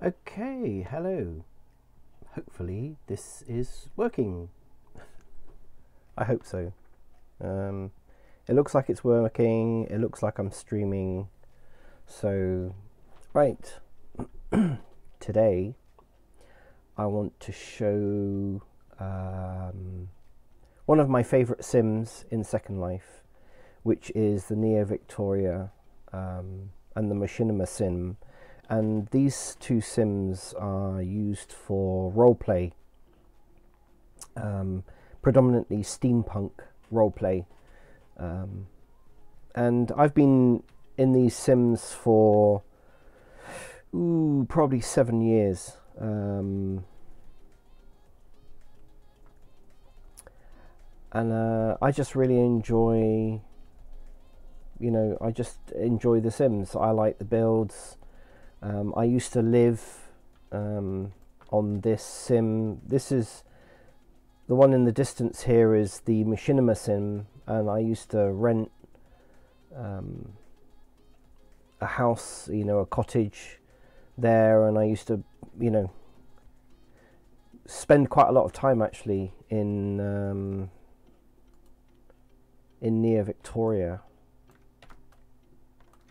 Okay, hello. Hopefully this is working. I hope so. It looks like it's working. It looks like I'm streaming. So, right. Today I want to show one of my favourite sims in Second Life, which is the Neo Victoria and the Machinima sim. And these two sims are used for roleplay, predominantly steampunk roleplay. And I've been in these sims for probably 7 years. And I just really enjoy, I just enjoy the sims. I like the builds. I used to live on this sim. This is the one in the distance here is the Machinima sim, and I used to rent a house, a cottage there, and I used to, spend quite a lot of time actually in Neo Victoria.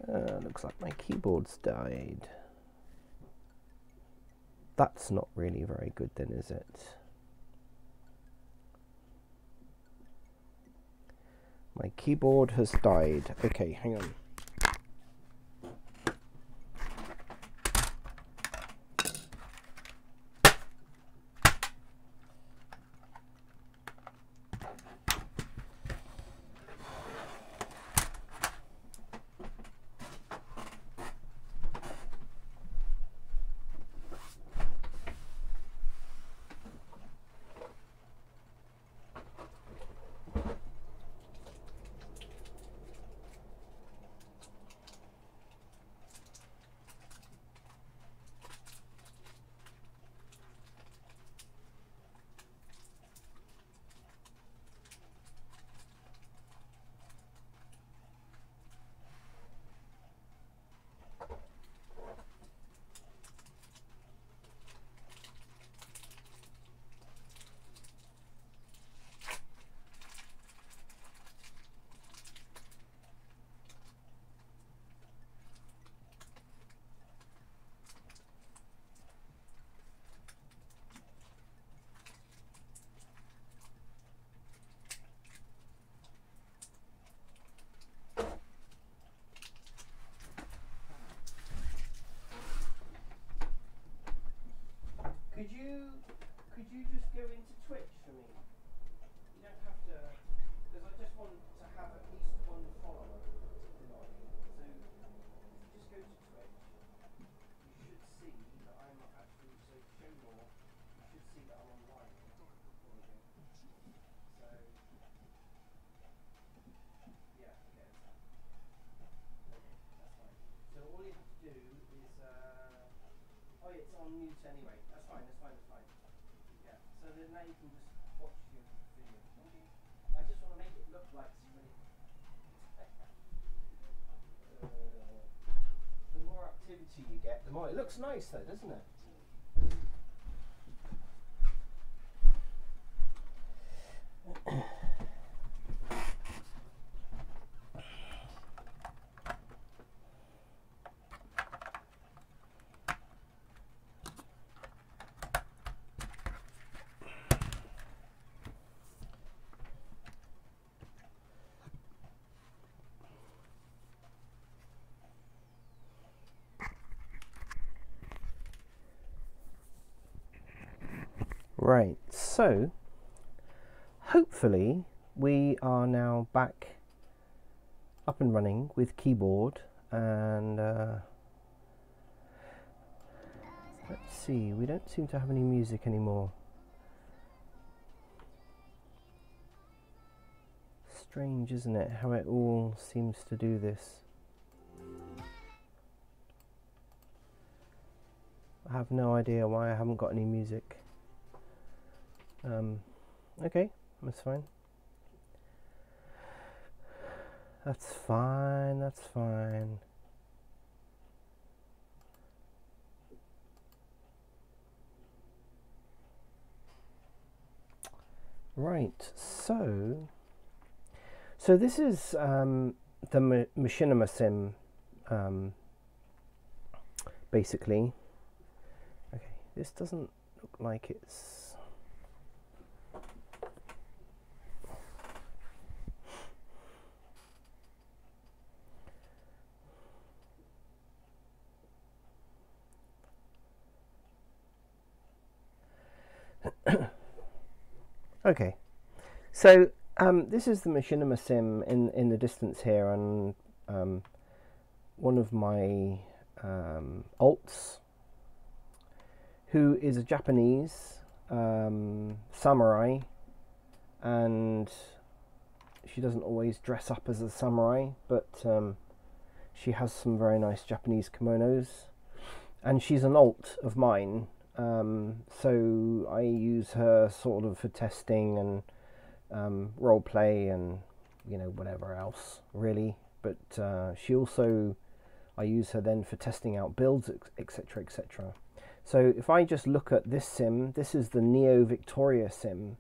Looks like my keyboard's died. That's not really very good then, is it? My keyboard has died. Okay, hang on. Could you just go into Twitch for me? You don't have to, because I just want to have at least one follower tonight. So if you just go to Twitch, you should see that I'm actually, so show more, you should see that I'm online. There we go. So, yeah, okay, that's fine. Okay, that's fine. So all you have to do is, oh yeah, it's on mute anyway. That's fine, that's fine, that's fine. Yeah, so then now you can just watch your video. Okay. I just want to make it look like somebody. The more activity you get, the more it looks nice though, doesn't it? Right, so hopefully we are now back up and running with keyboard, and let's see, we don't seem to have any music anymore. Strange, isn't it, how it all seems to do this. I have no idea why I haven't got any music. Okay, that's fine. That's fine, that's fine. Right, so this is the Machinima Sim, basically. Okay, this doesn't look like it's... Okay, so this is the Machinima Sim in the distance here, and one of my alts, who is a Japanese samurai, and she doesn't always dress up as a samurai, but she has some very nice Japanese kimonos, and she's an alt of mine. So I use her sort of for testing and role play and whatever else really. But she also, I use her then for testing out builds, etc., etc. So if I just look at this sim, this is the Neo Victoria sim,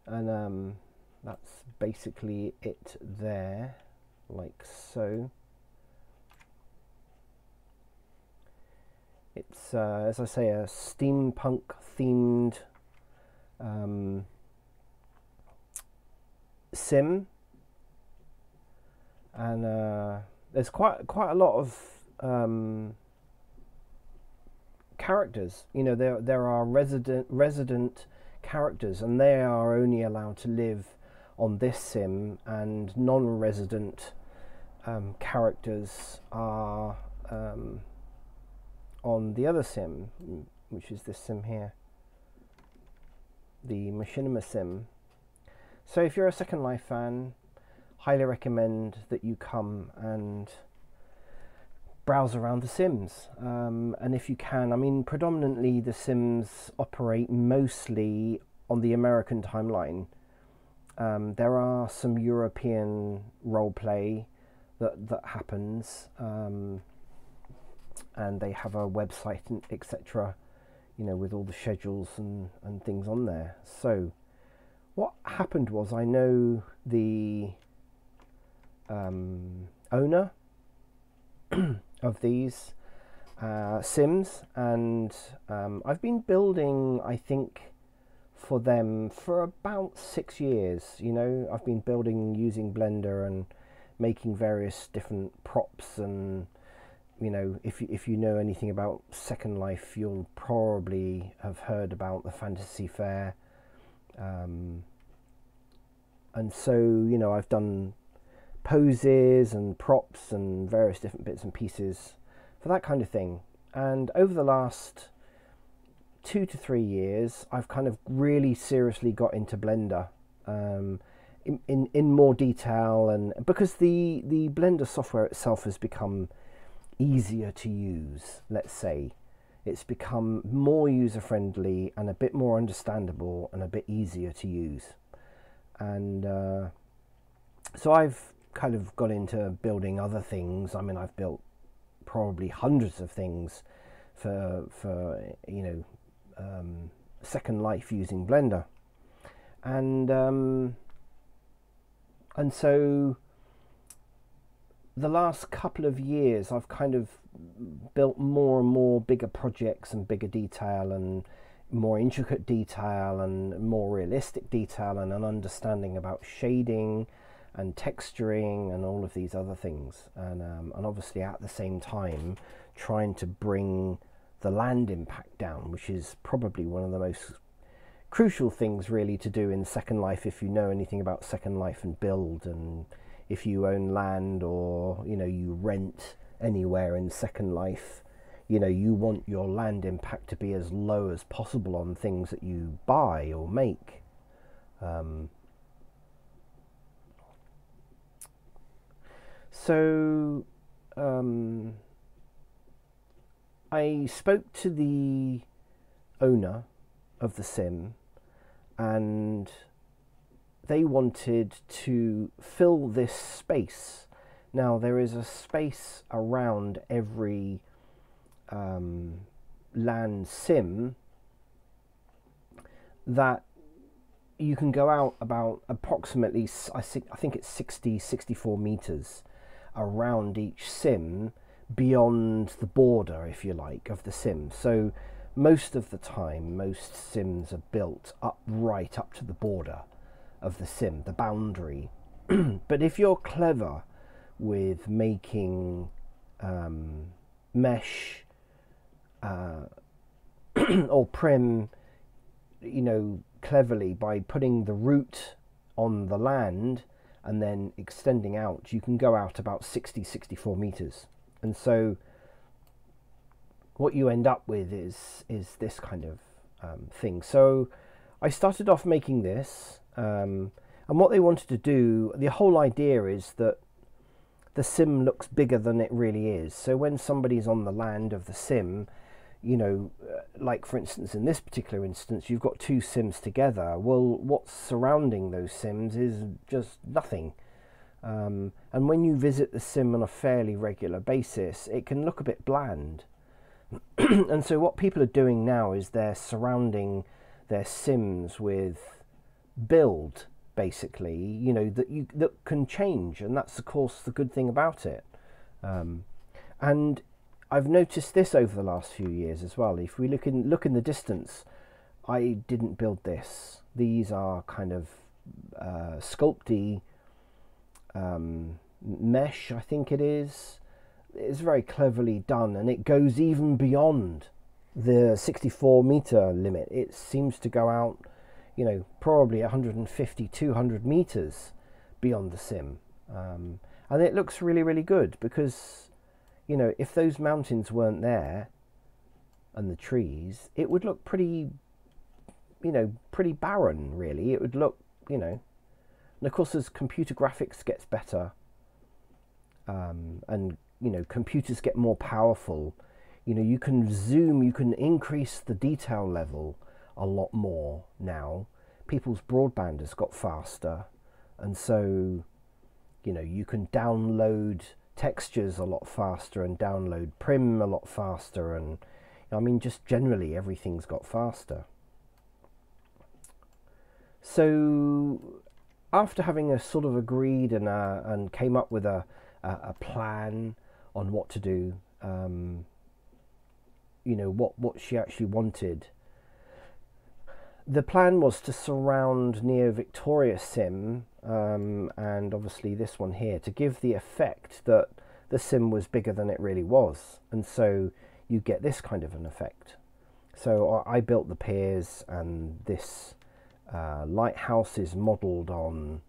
and that's basically it there, like so. It's, as I say, a steampunk themed sim, and there's quite a lot of characters. There are resident characters, and they are only allowed to live on this sim, and non-resident characters are on the other sim, which is this sim here, the Machinima Sim. So if you're a Second Life fan, highly recommend that you come and browse around the Sims. And if you can, I mean, predominantly the Sims operate mostly on the American timeline. There are some European roleplay that happens, and they have a website and etc., with all the schedules and things on there. So what happened was, I know the owner of these Sims, and I've been building, I think, for them for about 6 years. I've been building using Blender and making various different props, and if you know anything about Second Life, you'll probably have heard about the Fantasy Fair, and so I've done poses and props and various different bits and pieces for that kind of thing. And over the last 2 to 3 years, I've kind of really seriously got into Blender in more detail, and because the Blender software itself has become easier to use, let's say. It's become more user-friendly and a bit more understandable and a bit easier to use. And so I've kind of got into building other things. I mean, I've built probably hundreds of things for Second Life using Blender. And so the last couple of years, I've kind of built more and more bigger projects and bigger detail and more intricate detail and more realistic detail, and an understanding about shading and texturing and all of these other things. And obviously at the same time trying to bring the land impact down, which is probably one of the most crucial things really to do in Second Life, if you know anything about Second Life and build, and if you own land or you rent anywhere in Second Life, you want your land impact to be as low as possible on things that you buy or make. So I spoke to the owner of the sim, and they wanted to fill this space. Now, there is a space around every land sim that you can go out about approximately, I think it's 64 meters around each sim beyond the border, if you like, of the sim. So most of the time, most sims are built right up to the border of the sim, the boundary. But if you're clever with making mesh or prim, you know, cleverly by putting the root on the land and then extending out, you can go out about 64 meters. And so what you end up with is this kind of thing. So I started off making this, and what they wanted to do, the whole idea is that the sim looks bigger than it really is. So when somebody's on the land of the sim, you know, like for instance in this particular instance, you've got two sims together. Well, what's surrounding those sims is just nothing. And when you visit the sim on a fairly regular basis, it can look a bit bland. And so what people are doing now is they're surrounding their sims with build, basically, you know, that can change, and that's of course the good thing about it. And I've noticed this over the last few years as well. If we look in the distance, I didn't build this. These are kind of sculpty mesh, I think it is. It's very cleverly done, and it goes even beyond the 64 meter limit. It seems to go out, you know, probably 150, 200 meters beyond the sim. And it looks really, really good because, you know, if those mountains weren't there and the trees, it would look pretty, you know, pretty barren, really. It would look, you know, and of course as computer graphics gets better, and, you know, computers get more powerful, you know, you can zoom, you can increase the detail level a lot more now. People's broadband has got faster, and so, you know, you can download textures a lot faster and download prim a lot faster, and I mean just generally everything's got faster. So after having a sort of agreed and came up with a plan on what to do, you know, what she actually wanted, the plan was to surround near Victoria Sim, and obviously this one here, to give the effect that the sim was bigger than it really was, and so you get this kind of an effect. So I built the piers, and this lighthouse is modelled on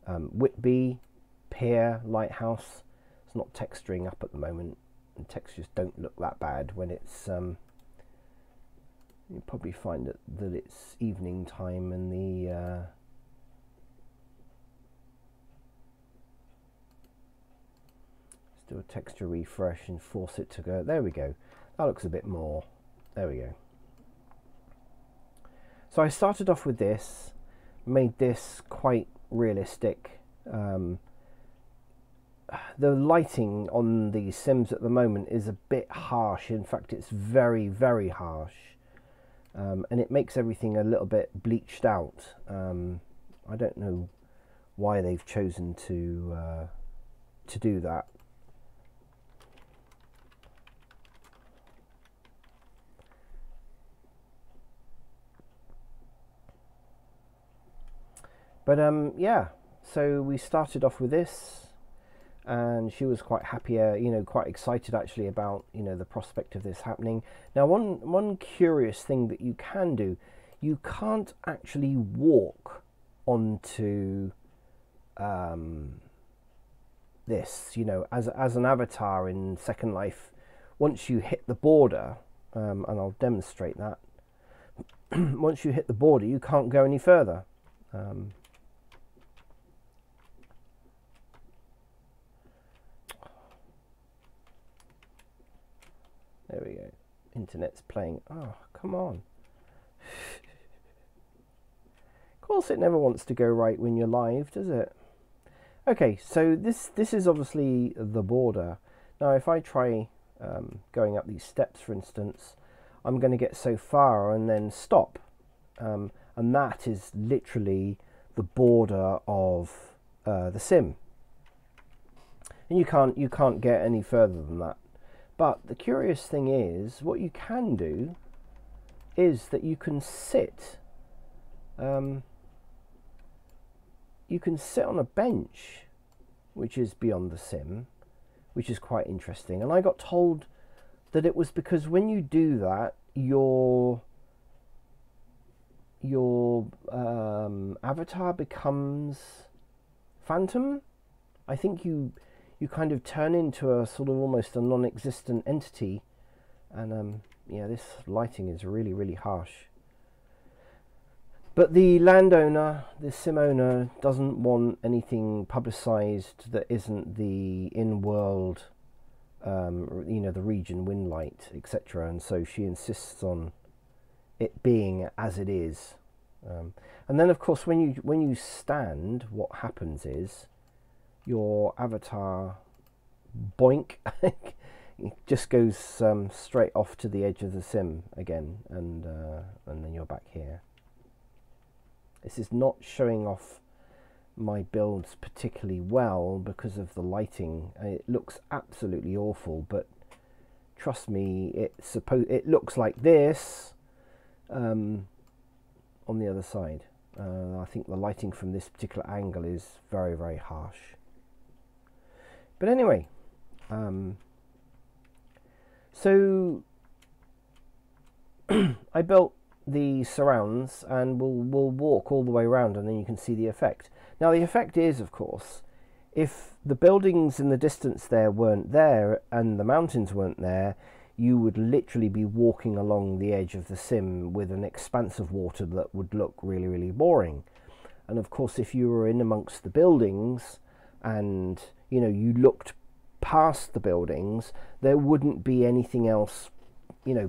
Whitby Pier lighthouse. It's not texturing up at the moment, and textures don't look that bad when it's you'll probably find that it's evening time, and the let's do a texture refresh and force it to go. There we go. That looks a bit more. There we go. So I started off with this, made this quite realistic. The lighting on the sims at the moment is a bit harsh. In fact, it's very, very harsh. And it makes everything a little bit bleached out. I don't know why they've chosen to do that. But yeah, so we started off with this, and she was quite happy, you know, quite excited actually about, you know, the prospect of this happening. Now, one curious thing that you can do, you can't actually walk onto this, you know, as an avatar in Second Life. Once you hit the border, and I'll demonstrate that, once you hit the border, you can't go any further. There we go. Internet's playing. Oh, come on. Of course it never wants to go right when you're live, does it? Okay, so this is obviously the border. Now if I try going up these steps, for instance, I'm going to get so far and then stop. And and that is literally the border of the sim, and you can't get any further than that. But the curious thing is, what you can do is that you can sit on a bench which is beyond the sim, which is quite interesting. And I got told that it was because when you do that, your avatar becomes phantom. I think you kind of turn into a sort of almost a non-existent entity. And yeah, this lighting is really, really harsh. But the landowner, the sim owner, doesn't want anything publicised that isn't the in-world, the region, wind light, etc. And so she insists on it being as it is. And then, of course, when you stand, what happens is your avatar, boink, it just goes straight off to the edge of the sim again, and then you're back here. This is not showing off my builds particularly well because of the lighting. It looks absolutely awful, but trust me, it looks like this on the other side. I think the lighting from this particular angle is very, very harsh. But anyway, so I built the surrounds, and we'll walk all the way around, and then you can see the effect. Now the effect is, of course, if the buildings in the distance there weren't there and the mountains weren't there, you would literally be walking along the edge of the sim with an expanse of water that would look really, really boring. And of course, if you were in amongst the buildings and you looked past the buildings, there wouldn't be anything else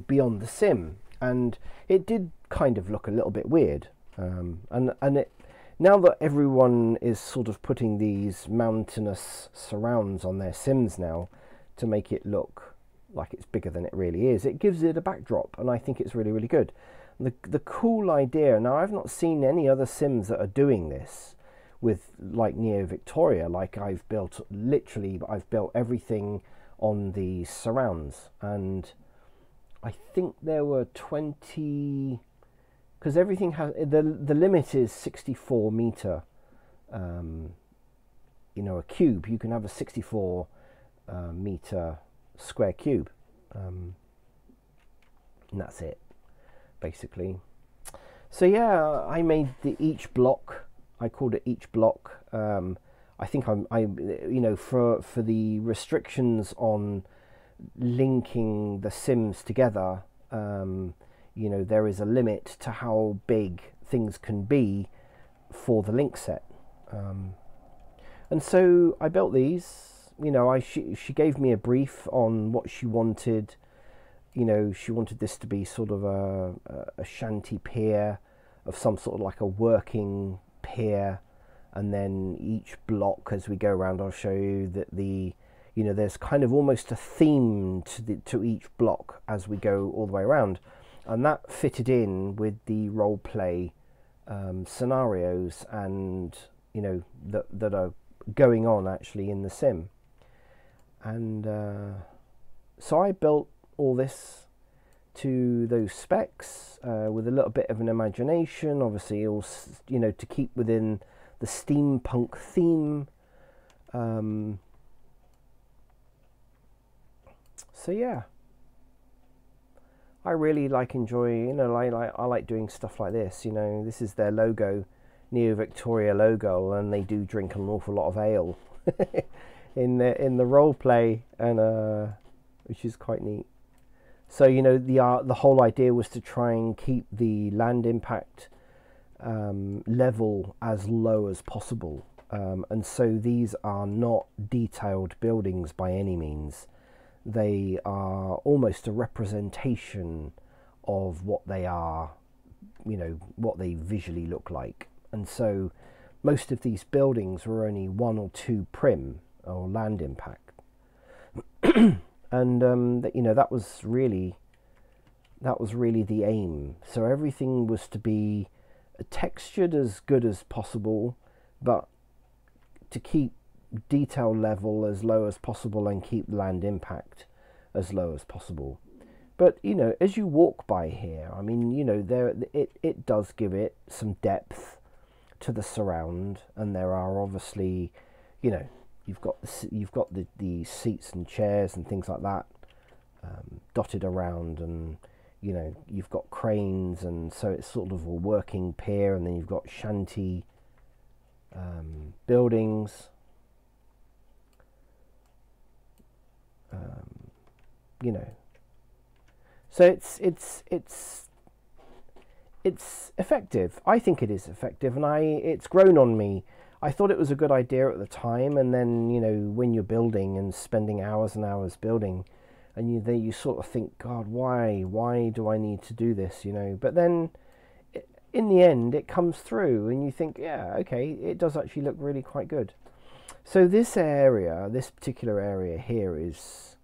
beyond the sim. And it did kind of look a little bit weird. Now that everyone is sort of putting these mountainous surrounds on their sims now to make it look like it's bigger than it really is, it gives it a backdrop, and I think it's really, really good. The cool idea, now I've not seen any other sims that are doing this with like Neo Victoria, like I've built everything on the surrounds, and I think there were 20, because everything has, the limit is 64 meter, a cube. You can have a 64 meter square cube, and that's it, basically. So yeah, I made each block. I called it each block. I think for the restrictions on linking the sims together, there is a limit to how big things can be for the link set, and so I built these. She gave me a brief on what she wanted. She wanted this to be sort of a shanty pier of some sort of like a working pier, and then each block, as we go around, I'll show you that there's kind of almost a theme to each block as we go all the way around, and that fitted in with the role play scenarios and that are going on actually in the sim. And so I built all this to those specs with a little bit of an imagination, obviously, to keep within the steampunk theme. So yeah, I really enjoy, I like doing stuff like this. This is their logo, Neo Victoria logo, and they do drink an awful lot of ale in the role play, and which is quite neat. So the whole idea was to try and keep the land impact level as low as possible, and so these are not detailed buildings by any means. They are almost a representation of what they are, what they visually look like. And so most of these buildings were only 1 or 2 prim or land impact. And that was really the aim. So everything was to be textured as good as possible, but to keep detail level as low as possible and keep land impact as low as possible. But you know, as you walk by here, I mean, you know, it does give it some depth to the surround, and there are obviously, you know, you've got the seats and chairs and things like that dotted around, and you know, you've got cranes, and so it's sort of a working pier, and then you've got shanty buildings. You know, so it's effective. I think it is effective, and it's grown on me. I thought it was a good idea at the time, and then, you know, when you're building and spending hours and hours building, and you sort of think, God, why do I need to do this, you know? But then in the end it comes through, and you think, yeah, okay, it does actually look really quite good. So this particular area here is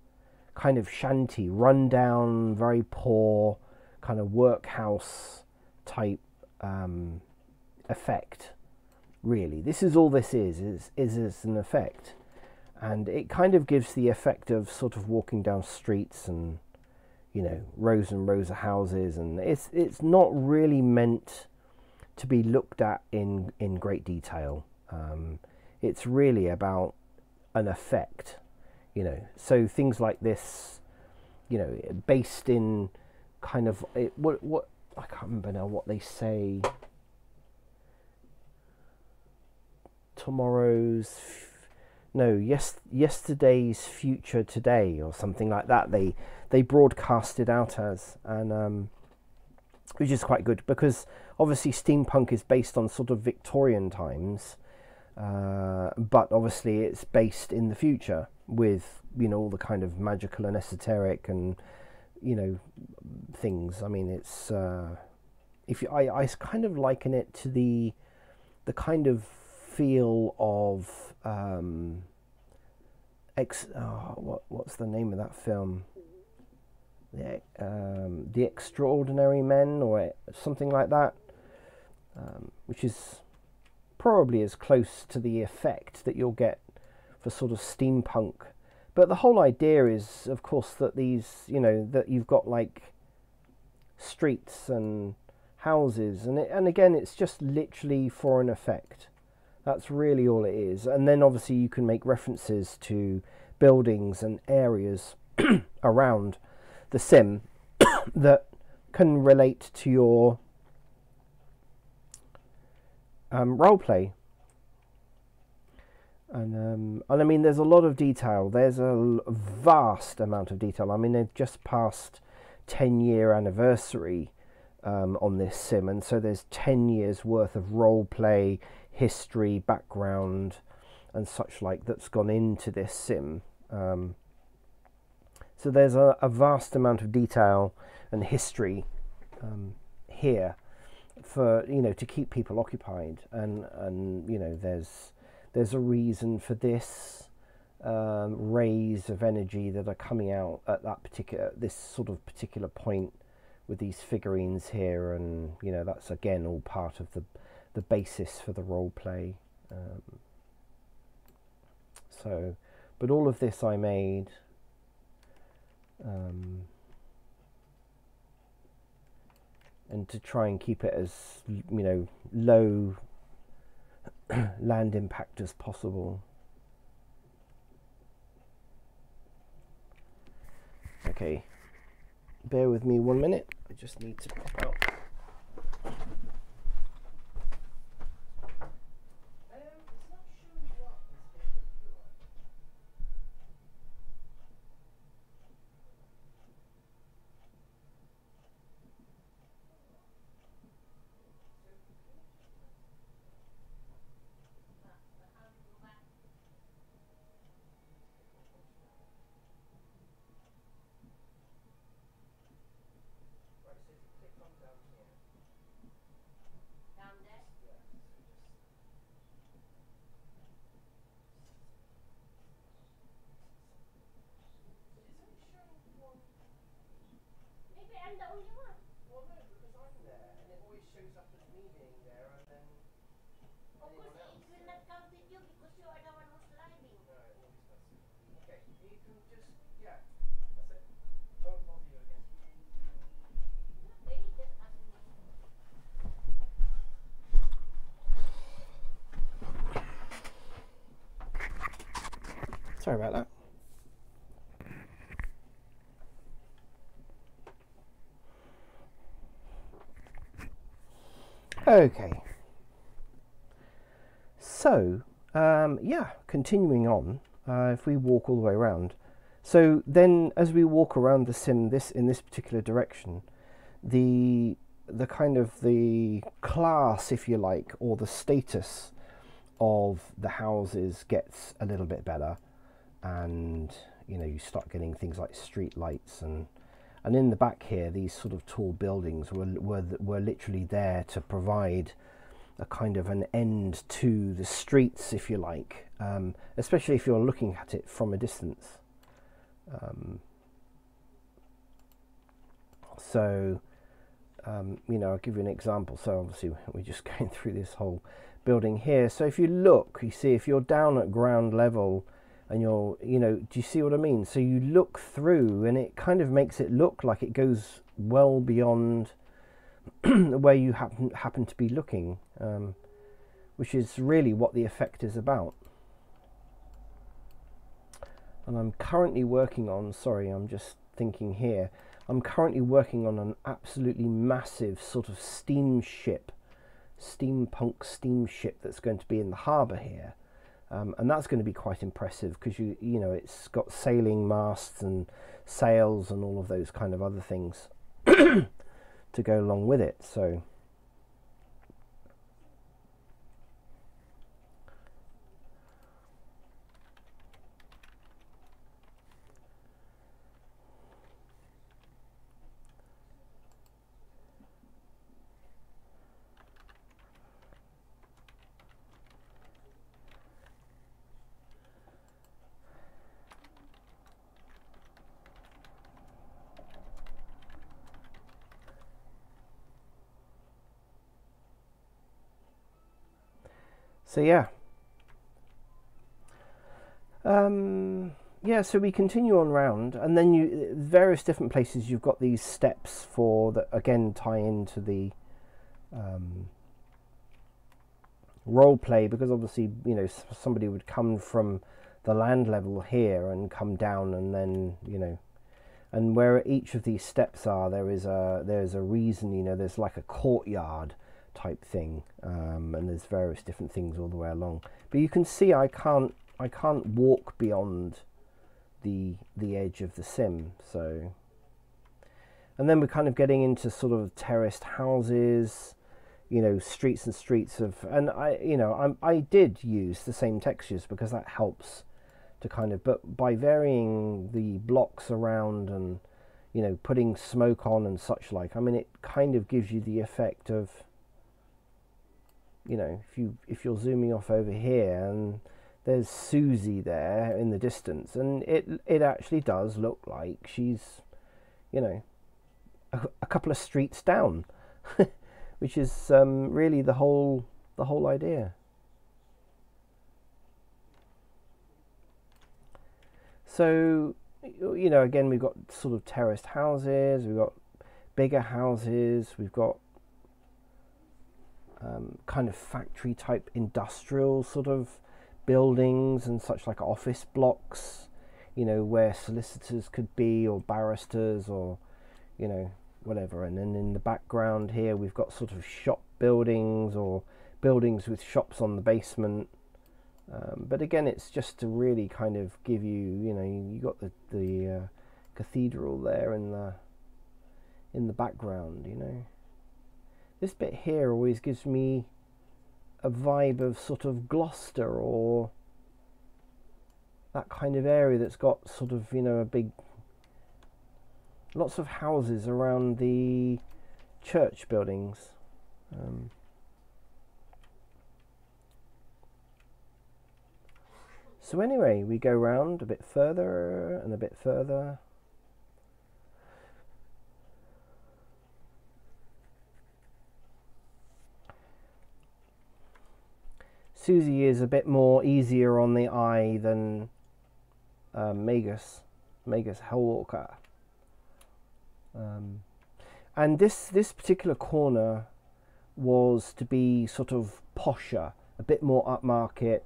kind of shanty, run down, very poor, kind of workhouse type effect. Really, this is all this is an effect, and it kind of gives the effect of sort of walking down streets and, you know, rows and rows of houses, and it's not really meant to be looked at in great detail. It's really about an effect, you know. So things like this, you know, based in kind of what I can't remember now what they say. Yesterday's future today, or something like that. They broadcast it out as, and which is quite good, because obviously steampunk is based on sort of Victorian times, but obviously it's based in the future with, you know, all the kind of magical and esoteric and, you know, things. I mean, it's I kind of liken it to the kind of feel of what's the name of that film? The Extraordinary Men, or something like that, which is probably as close to the effect that you'll get for sort of steampunk. But the whole idea is, of course, that these, you know, that you've got like streets and houses, and again, it's just literally for an effect. That's really all it is. And then obviously you can make references to buildings and areas around the sim that can relate to your roleplay. And I mean, there's a lot of detail. There's a vast amount of detail. I mean, they've just passed 10-year anniversary on this sim, and so there's 10 years worth of roleplay, history, background, and such like that's gone into this sim. So there's a vast amount of detail and history here for, you know, to keep people occupied, and you know, there's a reason for this rays of energy that are coming out at this sort of particular point with these figurines here, and you know, that's again all part of the basis for the role play. So, but all of this I made and to try and keep it as, you know, low land impact as possible. Okay, bear with me 1 minute. I just need to pop out. Right, so if you click on that, Anyone else? It will not count with you because you are the one who's driving. No, it always does. Okay, you can just, yeah, that's it. I won't bother you again. Okay, just ask me. Sorry about that. Okay. So, yeah, continuing on, if we walk all the way around. So then as we walk around the sim in this particular direction, the kind of the class, if you like, or the status of the houses gets a little bit better, and you start getting things like street lights, and in the back here these sort of tall buildings were literally there to provide a kind of an end to the streets, if you like, especially if you're looking at it from a distance. I'll give you an example. So obviously we're just going through this whole building here. So if you look, you see, if you're down at ground level and do you see what I mean? So you look through and it kind of makes it look like it goes well beyond where you happen to be looking, which is really what the effect is about. And I'm currently working on, sorry, I'm just thinking here, I'm currently working on an absolutely massive sort of steampunk steamship that's going to be in the harbour here. And that's going to be quite impressive because it's got sailing masts and sails and all of those kind of other things to go along with it. So so we continue on round, and then various different places you've got these steps for that again tie into the role play, because obviously somebody would come from the land level here and come down, and then and where each of these steps are, there's a reason. There's like a courtyard type thing, and there's various different things all the way along. But you can see I can't walk beyond the edge of the sim. So, and then we're kind of getting into sort of terraced houses, streets and streets of, and I did use the same textures because that helps to kind of, but by varying the blocks around and putting smoke on and such like, I mean, it kind of gives you the effect of, if you're zooming off over here and there's Susie there in the distance, and it actually does look like she's a couple of streets down, which is really the whole idea. So again, we've got sort of terraced houses, we've got bigger houses, we've got kind of factory type industrial sort of buildings and such, like office blocks, where solicitors could be, or barristers, or whatever. And then in the background here we've got sort of shop buildings or buildings with shops on the basement. But again, it's just to really kind of give you, you got the cathedral there in the background. This bit here always gives me a vibe of sort of Gloucester, or that kind of area that's got sort of a big, lots of houses around the church buildings. So anyway, we go round a bit further and a bit further. Susie is a bit more easier on the eye than Magus Hellwalker. And this particular corner was to be sort of posher, a bit more upmarket,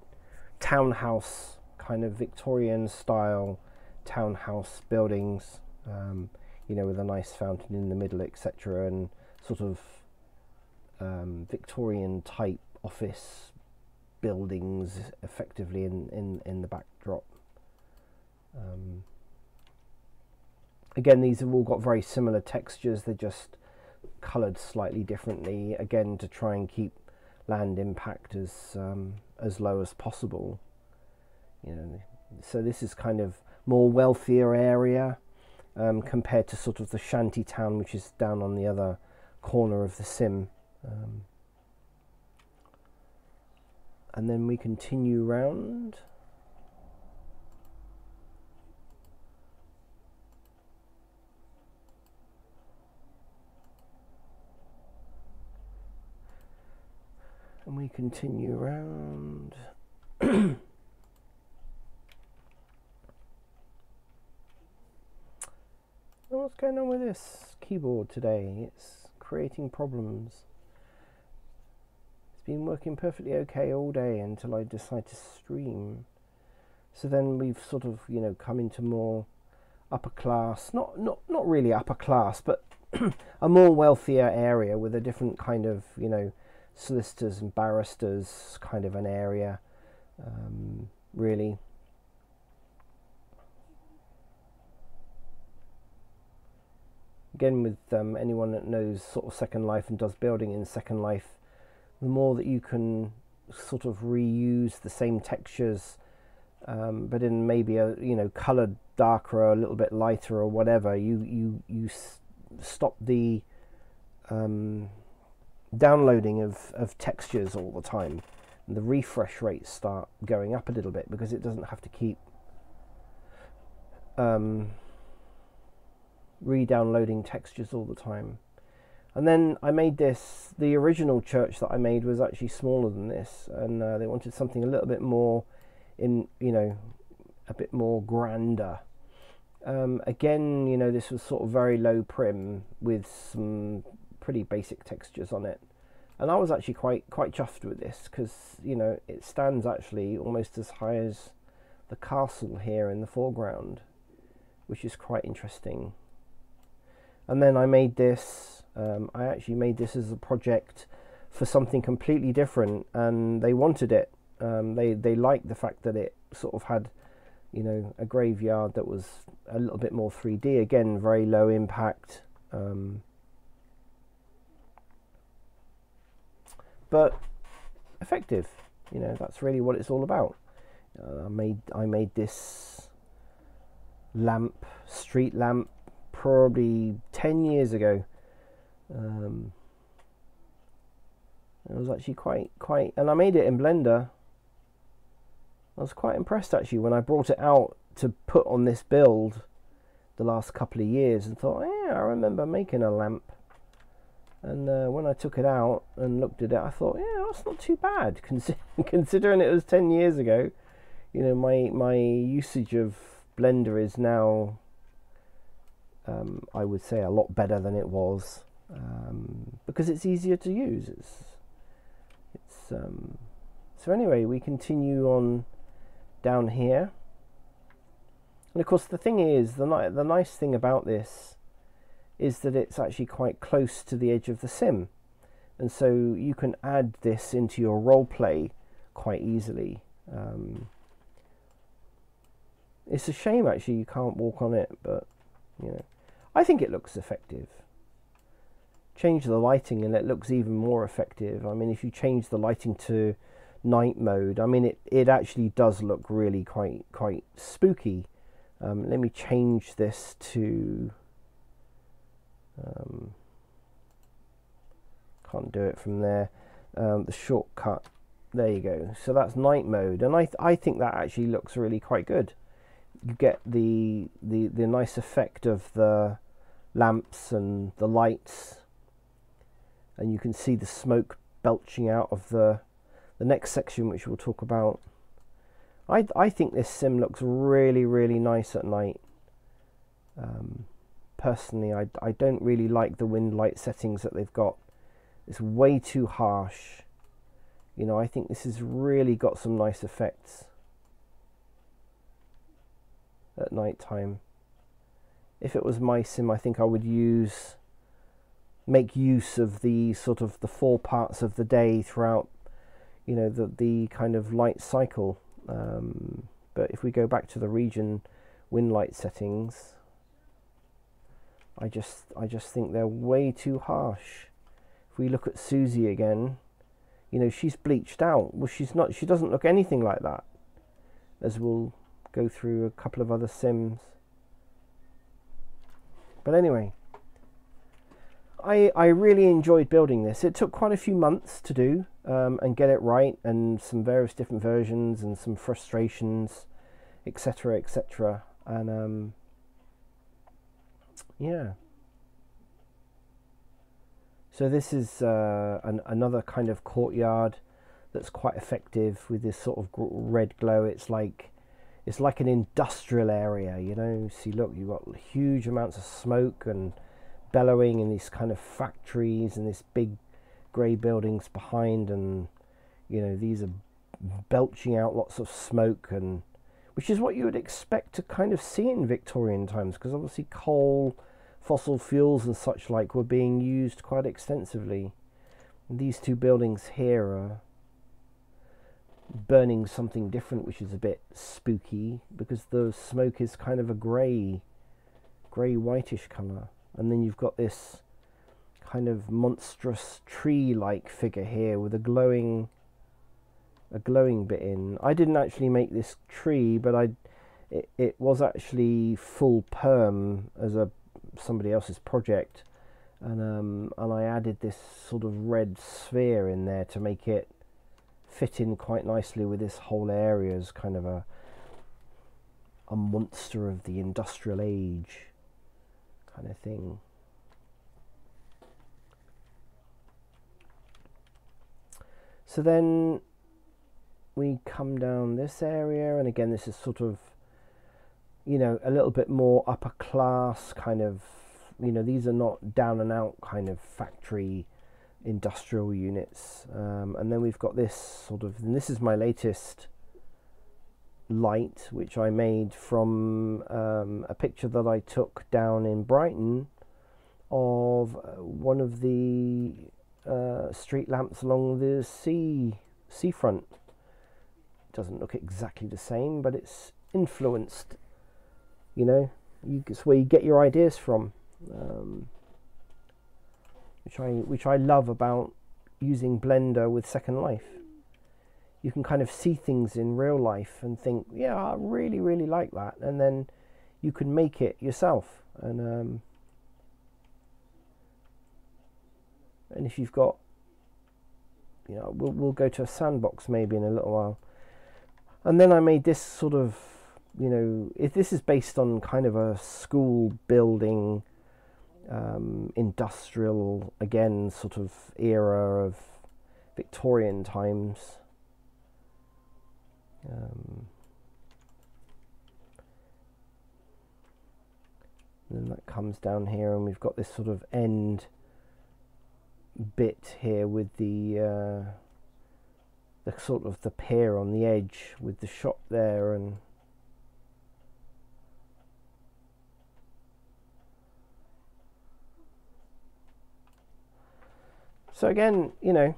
townhouse, kind of Victorian style townhouse buildings, you know, with a nice fountain in the middle, etc., and sort of Victorian type office buildings effectively in the backdrop. Again, these have all got very similar textures, they're just coloured slightly differently, again to try and keep land impact as low as possible. You know, so this is kind of more wealthier area compared to sort of the shanty town, which is down on the other corner of the sim. And then we continue round. And we continue round. What's going on with this keyboard today? It's creating problems. It's been working perfectly okay all day until I decide to stream. So then we've sort of, you know, come into more upper class, not really upper class, but a more wealthier area with a different kind of, you know, solicitors and barristers kind of an area, really. Again, with anyone that knows sort of Second Life and does building in Second Life, the more that you can sort of reuse the same textures, but in maybe a, you know, coloured darker or a little bit lighter or whatever, you stop the downloading of textures all the time, and the refresh rates start going up a little bit because it doesn't have to keep re-downloading textures all the time. And then I made this, the original church that I made was actually smaller than this, and they wanted something a little bit more in, you know, a bit more grander. Again, you know, this was sort of very low prim with some pretty basic textures on it, and I was actually quite chuffed with this because, you know, it stands actually almost as high as the castle here in the foreground, which is quite interesting. And then I made this, I actually made this as a project for something completely different, and they wanted it. They liked the fact that it sort of had, you know, a graveyard that was a little bit more 3D, again very low impact, but effective. You know, that's really what it's all about. I made this lamp, street lamp, probably 10 years ago. It was actually quite, and I made it in Blender. I was quite impressed actually when I brought it out to put on this build the last couple of years, and thought, yeah, I remember making a lamp. And when I took it out and looked at it, I thought, yeah, that's not too bad considering it was 10 years ago. You know, my usage of Blender is now, I would say, a lot better than it was, because it's easier to use. So anyway, we continue on down here, and of course the thing is, the nice thing about this is that it's actually quite close to the edge of the sim, and so you can add this into your role play quite easily. It's a shame actually you can't walk on it, but you know, I think it looks effective. Change the lighting and it looks even more effective. I mean, if you change the lighting to night mode, I mean, it actually does look really quite spooky. Let me change this to can't do it from there. The shortcut, there you go. So that's night mode, and I think that actually looks really quite good. You get the nice effect of the lamps and the lights, and you can see the smoke belching out of the the next section, which we'll talk about. I think this sim looks really, really nice at night. Personally, I don't really like the wind light settings that they've got. It's way too harsh. You know, I think this has really got some nice effects at night time. If it was my sim, I think I would make use of the sort of the 4 parts of the day throughout, you know, the kind of light cycle. But if we go back to the region wind light settings, I just think they're way too harsh. If we look at Susie again, you know, she's bleached out. Well, she doesn't look anything like that, as we'll go through a couple of other sims. But anyway, I really enjoyed building this. It took quite a few months to do and get it right, and some various different versions and some frustrations, etc., etc. And yeah. So this is another kind of courtyard that's quite effective with this sort of red glow. It's like an industrial area, you know. See, look, you've got huge amounts of smoke and bellowing in these kind of factories and this big grey buildings behind, and you know, these are belching out lots of smoke, and which is what you would expect to kind of see in Victorian times, because obviously coal, fossil fuels and such like were being used quite extensively. And these two buildings here are burning something different, which is a bit spooky, because the smoke is kind of a grey whitish colour. And then you've got this kind of monstrous tree-like figure here with a glowing bit in. I didn't actually make this tree, but it was actually full perm as somebody else's project, and I added this sort of red sphere in there to make it fit in quite nicely with this whole area as kind of a monster of the industrial age kind of thing. So then we come down this area, and again this is sort of, you know, a little bit more upper class kind of, you know, these are not down and out kind of factory industrial units. And then we've got this sort of, and this is my latest light, which I made from a picture that I took down in Brighton of one of the street lamps along the seafront. It doesn't look exactly the same, but it's influenced, you know, it's where you get your ideas from, which I love about using Blender with Second Life. You can kind of see things in real life and think, yeah, I really, really like that, and then you can make it yourself. And if you've got, you know, we'll go to a sandbox maybe in a little while. And then I made this sort of, you know, this is based on kind of a school building, industrial, again, sort of era of Victorian times. And then that comes down here, and we've got this sort of end bit here with the sort of the pier on the edge with the shop there. And so again, you know,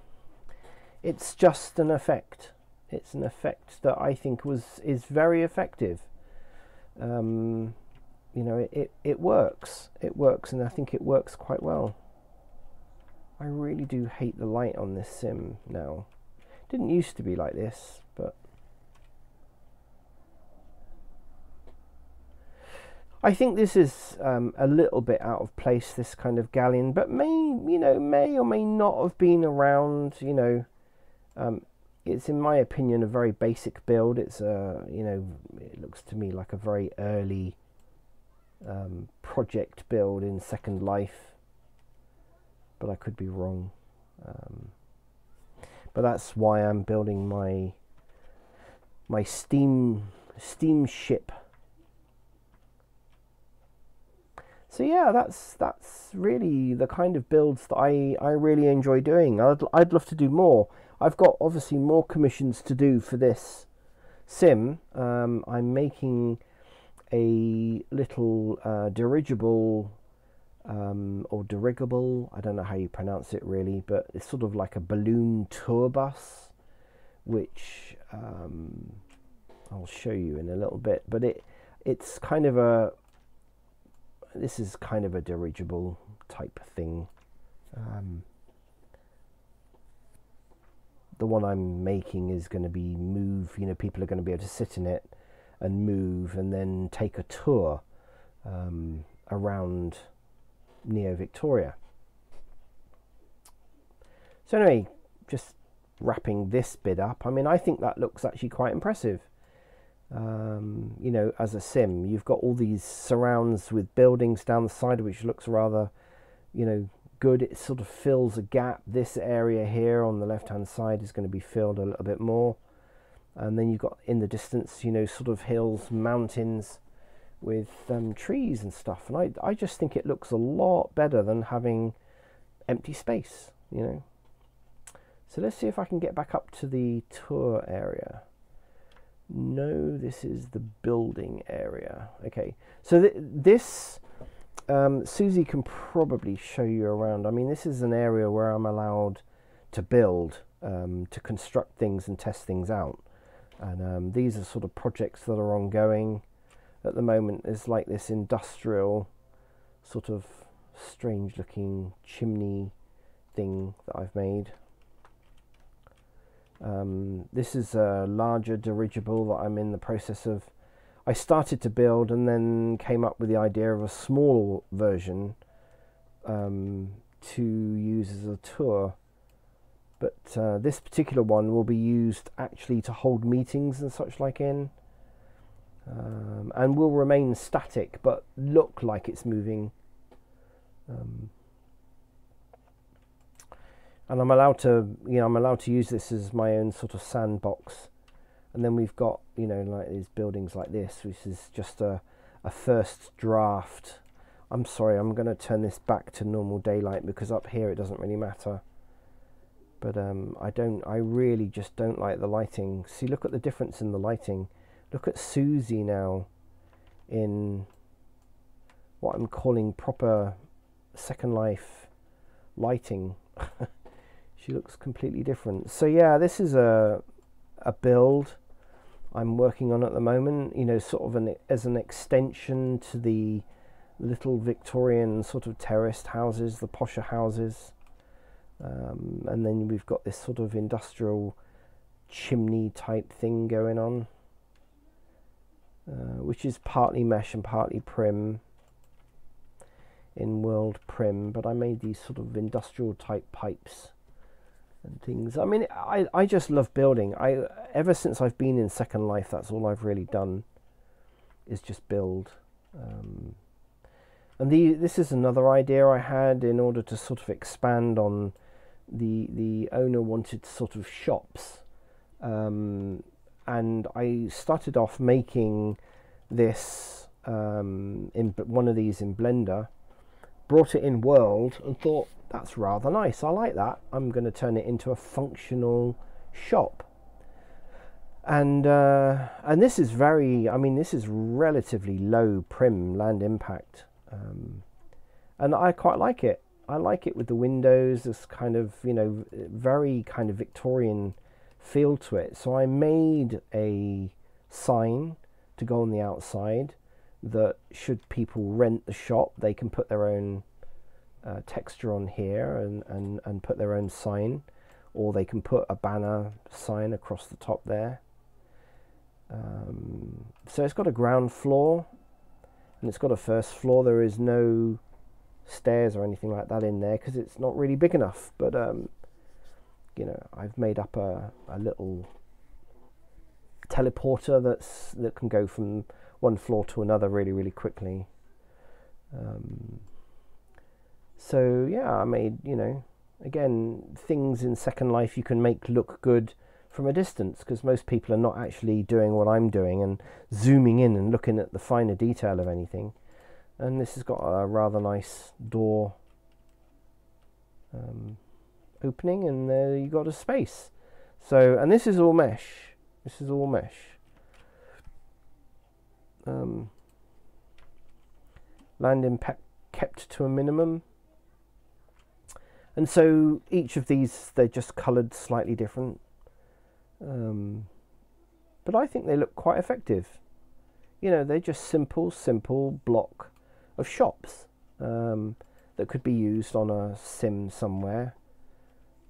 it's just an effect. It's an effect that I think is very effective. You know, it works. It works, and I think it works quite well. I really do hate the light on this sim now. It didn't used to be like this, but I think this is a little bit out of place, this kind of galleon, but may or may not have been around. You know, it's, in my opinion, a very basic build. It's you know, it looks to me like a very early project build in Second Life, but I could be wrong. but that's why I'm building my steamship. So yeah, that's really the kind of builds that I really enjoy doing. I'd love to do more. I've got obviously more commissions to do for this sim. I'm making a little dirigible or dirigible, I don't know how you pronounce it really, but it's sort of like a balloon tour bus, which I'll show you in a little bit. But it's kind of this is kind of a dirigible type thing. The one I'm making is going to be people are going to be able to sit in it and move and then take a tour around Neo Victoria. So anyway, just wrapping this bit up, I mean, I think that looks actually quite impressive. As a sim, you've got all these surrounds with buildings down the side, which looks rather, good. It sort of fills a gap. This area here on the left hand side is going to be filled a little bit more, and then you've got in the distance, sort of hills, mountains with trees and stuff, and I just think it looks a lot better than having empty space. So let's see if I can get back up to the tour area. No, this is the building area. Okay, so this Susie can probably show you around. I mean, this is an area where I'm allowed to build, to construct things and test things out, and these are sort of projects that are ongoing at the moment. There's like this industrial sort of strange looking chimney thing that I've made. This is a larger dirigible that I'm in the process of. I started to build and then came up with the idea of a small version to use as a tour. But this particular one will be used actually to hold meetings and such like in, and will remain static but look like it's moving. And I'm allowed to use this as my own sort of sandbox. And then we've got, like these buildings like this, which is just a first draft. I'm sorry, I'm going to turn this back to normal daylight because up here it doesn't really matter. But I really just don't like the lighting. See, look at the difference in the lighting. Look at Susie now in what I'm calling proper Second Life lighting. She looks completely different. So yeah, this is a build I'm working on at the moment, sort of as an extension to the little Victorian sort of terraced houses, the posher houses. And then we've got this sort of industrial chimney type thing going on, which is partly mesh and partly prim in World Prim, but I made these sort of industrial type pipes and things. I mean, I just love building. Ever since I've been in Second Life, that's all I've really done is just build. And this is another idea I had in order to sort of expand on the owner wanted sort of shops, and I started off making this in one of these in Blender, brought it in World and thought, that's rather nice, I like that, I'm going to turn it into a functional shop. And this is this is relatively low prim land impact, and I quite like it. I like it with the windows, this kind of, very kind of Victorian feel to it. So I made a sign to go on the outside that should people rent the shop, they can put their own texture on here and put their own sign, or they can put a banner sign across the top there. So it's got a ground floor and it's got a first floor. There is no stairs or anything like that in there because it's not really big enough, but I've made up a little teleporter that can go from one floor to another really quickly. So yeah, I made again, things in Second Life you can make look good from a distance, because most people are not actually doing what I'm doing and zooming in and looking at the finer detail of anything. And this has got a rather nice door opening, and there you got a space. So, and this is all mesh. This is all mesh. Land impact kept to a minimum. And so each of these, they're just coloured slightly different. But I think they look quite effective. You know, they're just simple block of shops that could be used on a sim somewhere.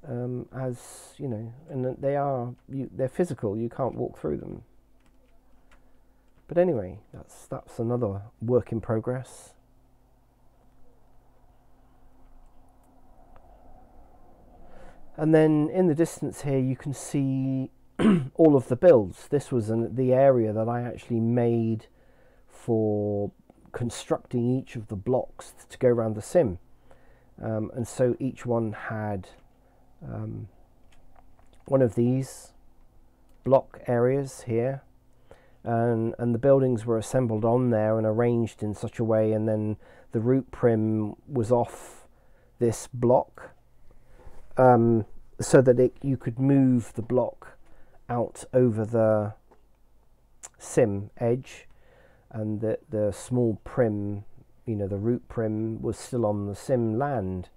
As you know, and they're physical. You can't walk through them. But anyway, that's another work in progress. And then in the distance here, you can see all of the builds. This was the area that I actually made for constructing each of the blocks to go around the sim. And so each one had one of these block areas here. And the buildings were assembled on there and arranged in such a way, and then the root prim was off this block. So that you could move the block out over the sim edge, and the small prim, you know, the root prim was still on the sim land,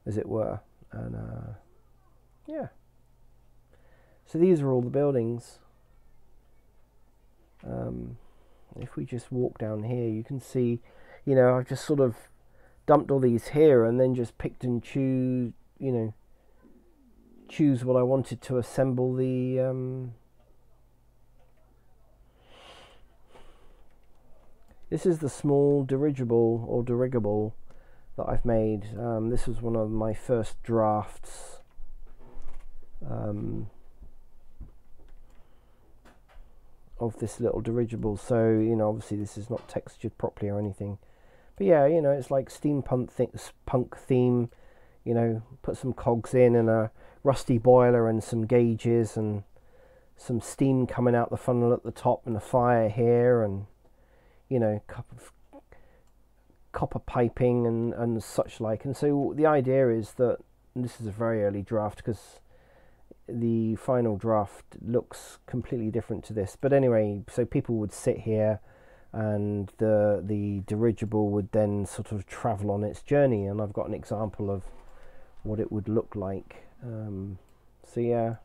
as it were. And yeah, so these are all the buildings. If we just walk down here, you can see, you know, I've just sort of dumped all these here and then just picked and choose what I wanted to assemble the this is the small dirigible or dirigible that I've made. This was one of my first drafts of this little dirigible, so you know, obviously this is not textured properly or anything, but yeah, you know, it's like steampunk punk theme. You know, put some cogs in and a rusty boiler and some gauges and some steam coming out the funnel at the top and a fire here, and you know, copper piping and such like. And so the idea is that, and this is a very early draft because the final draft looks completely different to this, but anyway, so people would sit here and the dirigible would then sort of travel on its journey, and I've got an example of what it would look like. So yeah,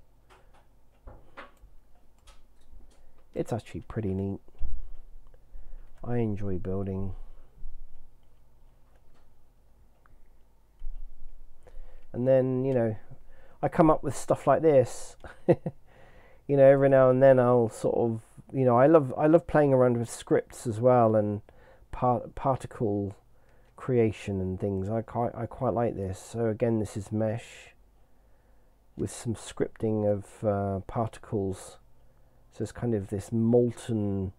it's actually pretty neat. I enjoy building. And then, you know, I come up with stuff like this. You know, every now and then I'll sort of, you know, I love playing around with scripts as well, and particle creation and things. I quite like this. So again, this is mesh with some scripting of particles. So it's kind of this molten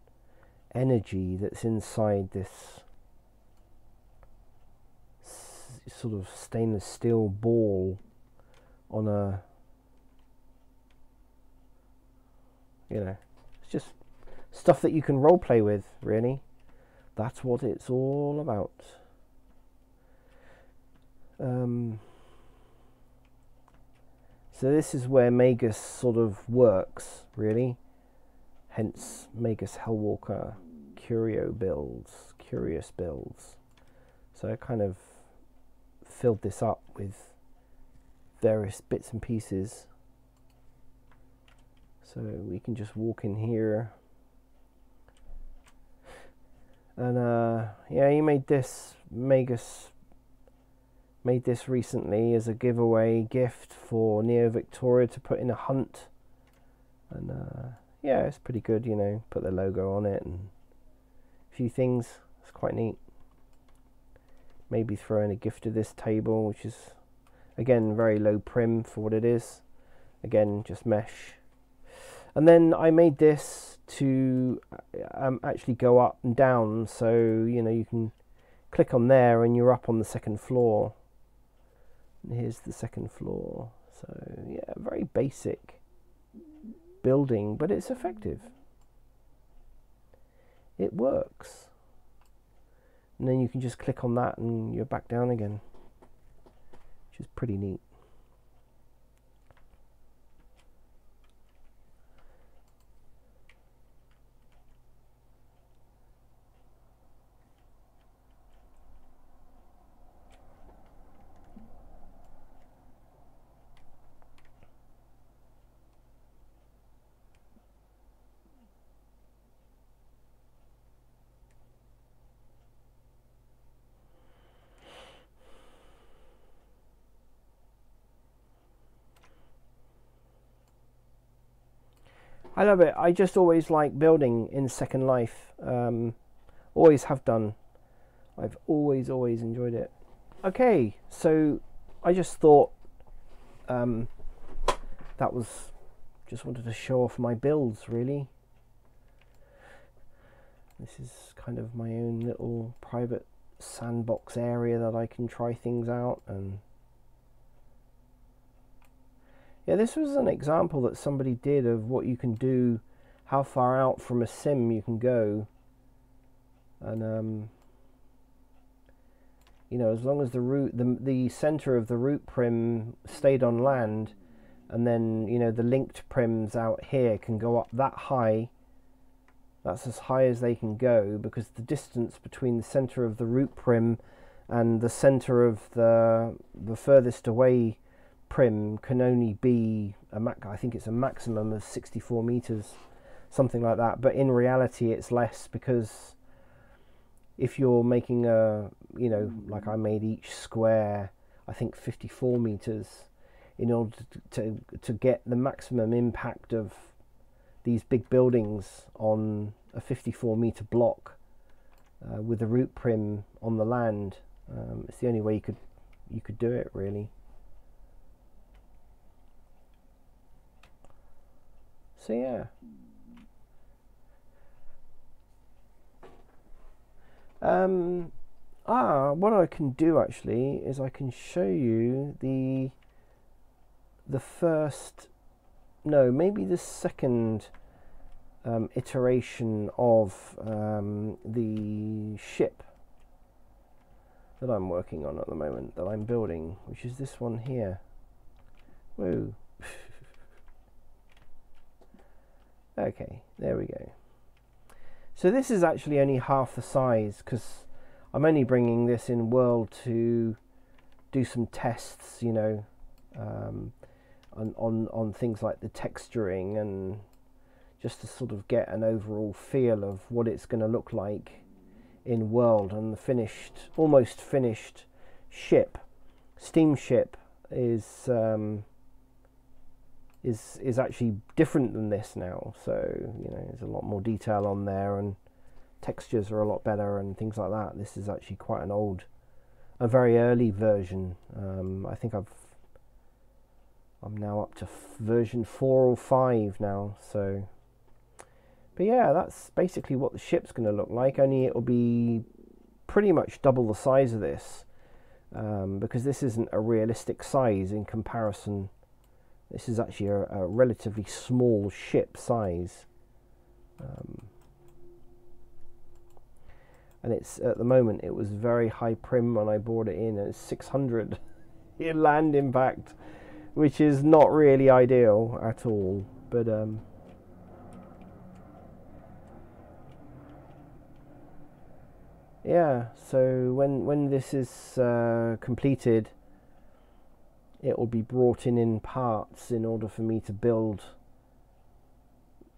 energy that's inside this sort of stainless steel ball on a, you know, it's just stuff that you can role play with, really. That's what it's all about. So this is where Magus sort of works, really. Hence Magus Hellwalker Curious Builds. So I kind of filled this up with various bits and pieces. So we can just walk in here. And yeah, he made this, Magus made this recently as a giveaway gift for Neo Victoria to put in a hunt. And yeah, it's pretty good, you know, put the logo on it and a few things. It's quite neat. Maybe throw in a gift to this table, which is again very low prim for what it is. Again, just mesh. And then I made this to actually go up and down, so you know, you can click on there and you're up on the second floor. And here's the second floor. So yeah, very basic building, but it's effective. It works. And then you can just click on that and you're back down again, which is pretty neat. I love it. I just always like building in Second Life. Always have done. I've always enjoyed it. Okay, so I just thought that was, just wanted to show off my builds, really. This is kind of my own little private sandbox area that I can try things out. And yeah, this was an example that somebody did of what you can do, how far out from a sim you can go. And you know, as long as the center of the root prim stayed on land, and then, you know, the linked prims out here can go up that high. That's as high as they can go, because the distance between the center of the root prim and the center of the furthest away prim can only be I think it's a maximum of 64 meters, something like that. But in reality it's less, because if you're making a, you know, like I made each square I think 54 meters, in order to get the maximum impact of these big buildings on a 54 meter block with the root prim on the land. It's the only way you could do it, really. So yeah. What I can do actually is I can show you the first, no, maybe the second iteration of the ship that I'm working on at the moment, that I'm building, which is this one here. Whoa. Okay, there we go. So this is actually only half the size, because I'm only bringing this in world to do some tests, you know, on things like the texturing, and just to sort of get an overall feel of what it's going to look like in world. And the finished, almost finished ship, steamship, is actually different than this now. So, you know, there's a lot more detail on there, and textures are a lot better and things like that. This is actually quite a very early version. I think I'm now up to version 4 or 5 now. So, but yeah, that's basically what the ship's going to look like, only it'll be pretty much double the size of this, because this isn't a realistic size in comparison. This is actually a relatively small ship size. And it's, at the moment, it was very high prim when I brought it in. It's 600 in land impact, which is not really ideal at all. But yeah, so when this is completed, it will be brought in parts in order for me to build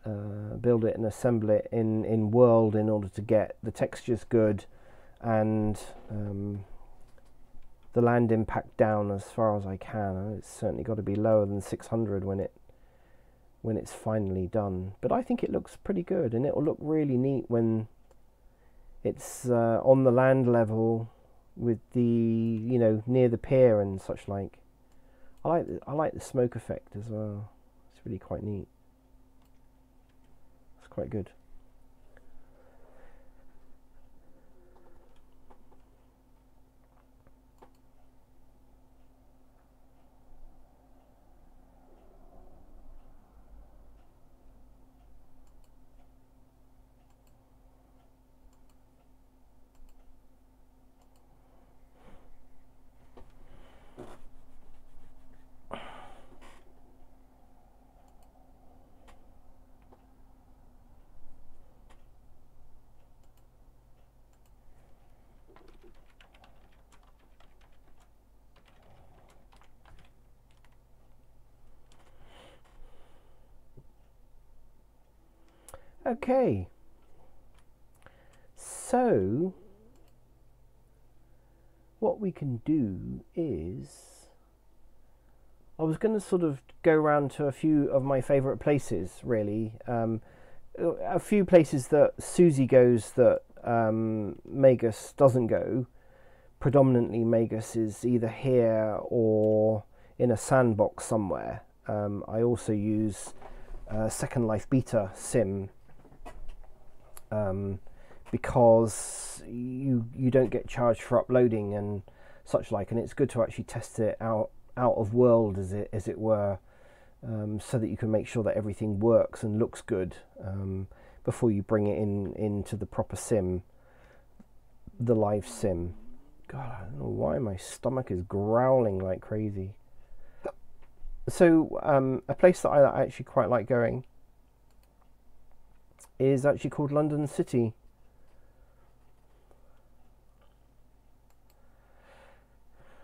it and assemble it in world, in order to get the textures good and the land impact down as far as I can. It's certainly got to be lower than 600 when it's finally done. But I think it looks pretty good, and it will look really neat when it's on the land level with the, you know, near the pier and such like. I like the smoke effect as well. It's really quite neat. It's quite good. Okay. So what we can do is, I was going to sort of go around to a few of my favourite places, really. A few places that Susie goes that Magus doesn't go. Predominantly Magus is either here or in a sandbox somewhere. I also use Second Life Beta Sim because you don't get charged for uploading and such like, and it's good to actually test it out of world as it were, so that you can make sure that everything works and looks good before you bring it into the proper sim, the live sim. God, I don't know why my stomach is growling like crazy. So a place that I actually quite like going is actually called London City.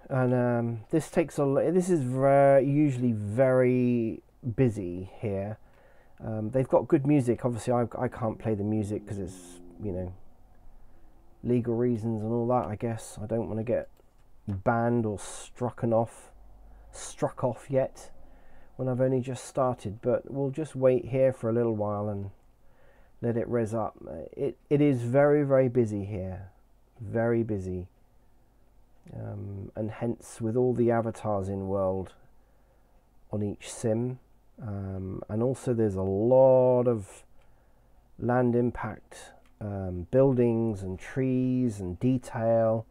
And this is usually very busy here. They've got good music. Obviously I can't play the music because it's, you know, legal reasons and all that, I guess. I don't want to get banned or struck off yet when I've only just started, but we'll just wait here for a little while and let it res up. It is very, very busy here, very busy, and hence with all the avatars in world on each sim, and also there's a lot of land impact, buildings and trees and detail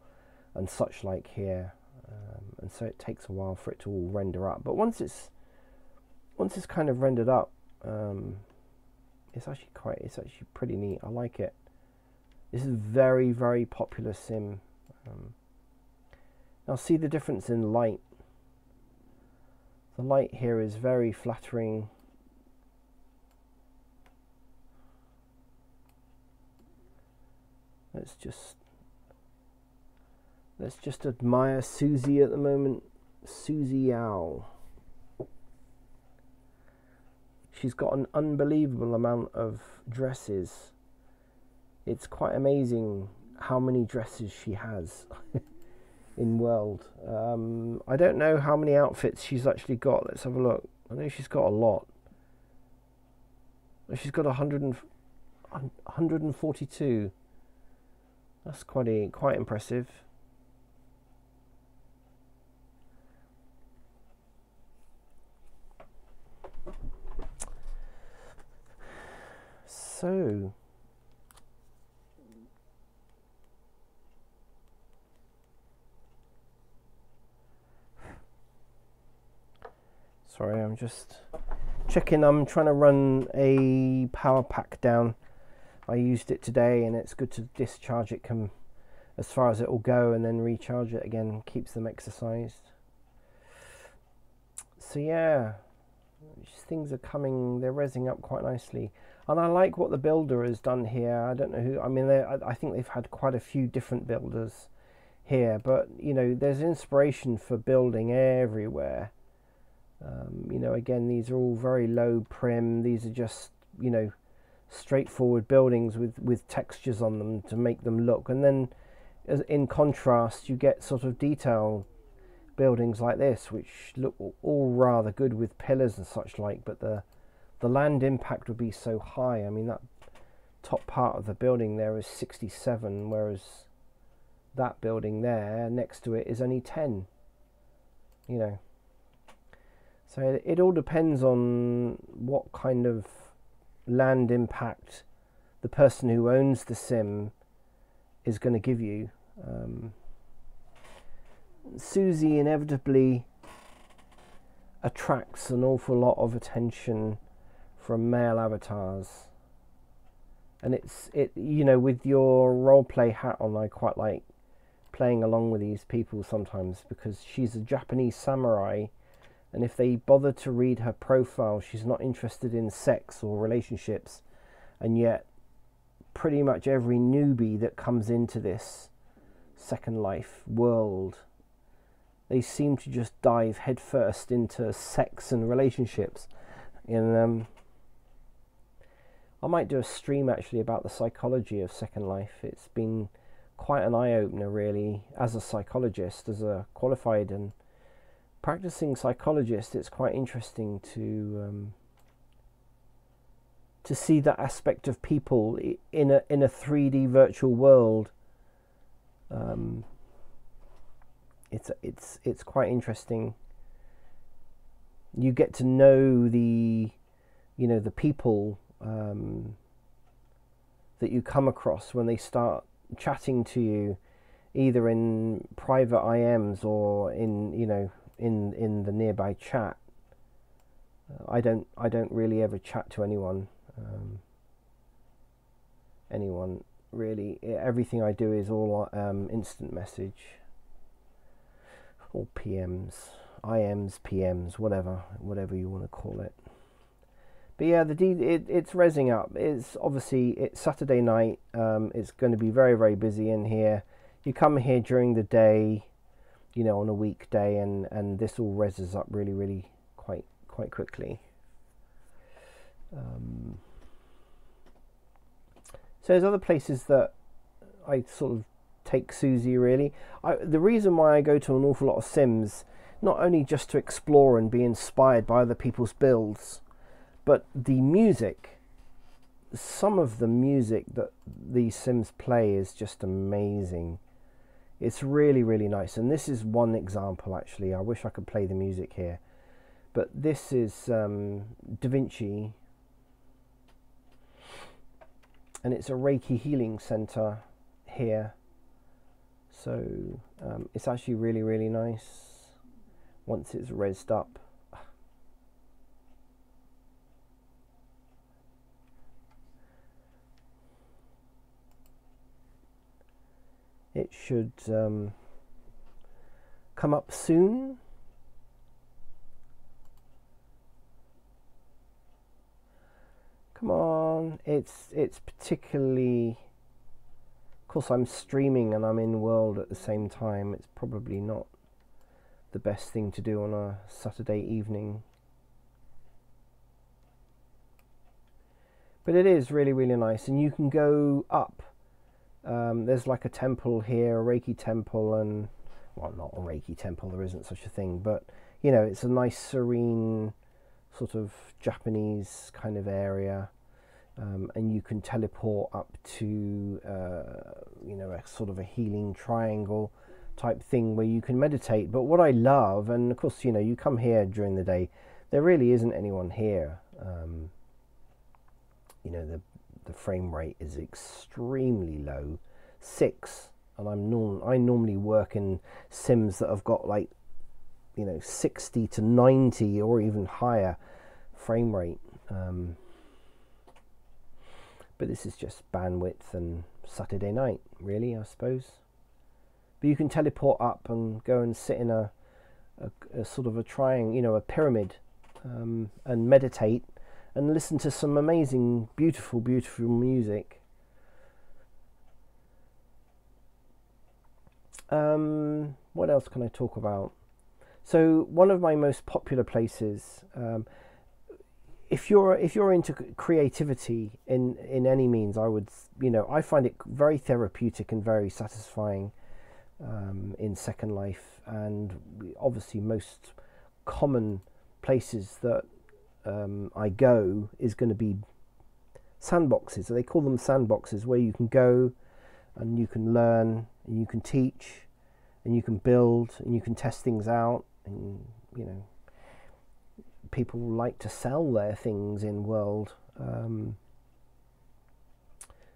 and such like here, and so it takes a while for it to all render up. But once it's kind of rendered up, it's actually pretty neat. I like it. This is very, very popular sim. Now see the difference in light. The light here is very flattering. Let's just admire Susie at the moment. Susie Owl. She's got an unbelievable amount of dresses. It's quite amazing how many dresses she has in world. I don't know how many outfits she's actually got. Let's have a look. I know she's got a lot. She's got 142. That's quite impressive. So sorry, I'm just checking. I'm trying to run a power pack down. I used it today and it's good to discharge it as far as it will go and then recharge it again. Keeps them exercised. So yeah, things are coming, they're rezzing up quite nicely. And I like what the builder has done here. I don't know who, I mean, I think they've had quite a few different builders here, but you know, there's inspiration for building everywhere. You know, again, these are all very low prim. These are just, you know, straightforward buildings with textures on them to make them look. And then in contrast, you get sort of detail buildings like this, which look all rather good with pillars and such like, but the land impact would be so high. I mean, that top part of the building there is 67, whereas that building there next to it is only 10, you know. So it all depends on what kind of land impact the person who owns the sim is going to give you. Susie inevitably attracts an awful lot of attention from male avatars, and you know, with your roleplay hat on, I quite like playing along with these people sometimes, because she's a Japanese samurai, and if they bother to read her profile, she's not interested in sex or relationships, and yet pretty much every newbie that comes into this Second Life world, they seem to just dive headfirst into sex and relationships. And I might do a stream actually about the psychology of Second Life. It's been quite an eye-opener really as a psychologist, as a qualified and practicing psychologist. It's quite interesting to see that aspect of people in a 3D virtual world. It's quite interesting. You get to know the people that you come across when they start chatting to you, either in private IMs or in the nearby chat. I don't really ever chat to anyone really. Everything I do is all instant message or PMs, IMs, PMs, whatever you want to call it. But yeah, it's rezzing up. It's Saturday night. It's going to be very, very busy in here. You come here during the day, on a weekday, and this all rezzes up really, really quite quickly. So there's other places that I sort of take Susie really. The reason why I go to an awful lot of Sims, not only just to explore and be inspired by other people's builds, but the music. Some of the music that these Sims play is just amazing. It's really, really nice. And this is one example actually. I wish I could play the music here. But this is Da Vinci. And it's a Reiki healing center here. So it's actually really, really nice once it's rezzed up. It should come up soon. Come on, it's particularly, of course I'm streaming and I'm in world at the same time. It's probably not the best thing to do on a Saturday evening. But it is really, really nice, and you can go up. There's like a temple here, a Reiki temple, and, well, not a Reiki temple, there isn't such a thing, but, it's a nice, serene, sort of Japanese kind of area, and you can teleport up to, a sort of a healing triangle type thing where you can meditate. But what I love, and of course, you come here during the day, there really isn't anyone here. The frame rate is extremely low, 6, and I normally work in Sims that have got 60 to 90 or even higher frame rate. But this is just bandwidth and Saturday night, really, I suppose. But you can teleport up and go and sit in a sort of a triangle, a pyramid, and meditate. And listen to some amazing, beautiful, beautiful music. What else can I talk about? So one of my most popular places, if you're into creativity in any means, I find it very therapeutic and very satisfying in Second Life. And obviously most common places that I go is going to be sandboxes. So they call them sandboxes, where you can go and you can learn and you can teach and you can build and you can test things out. And people like to sell their things in world,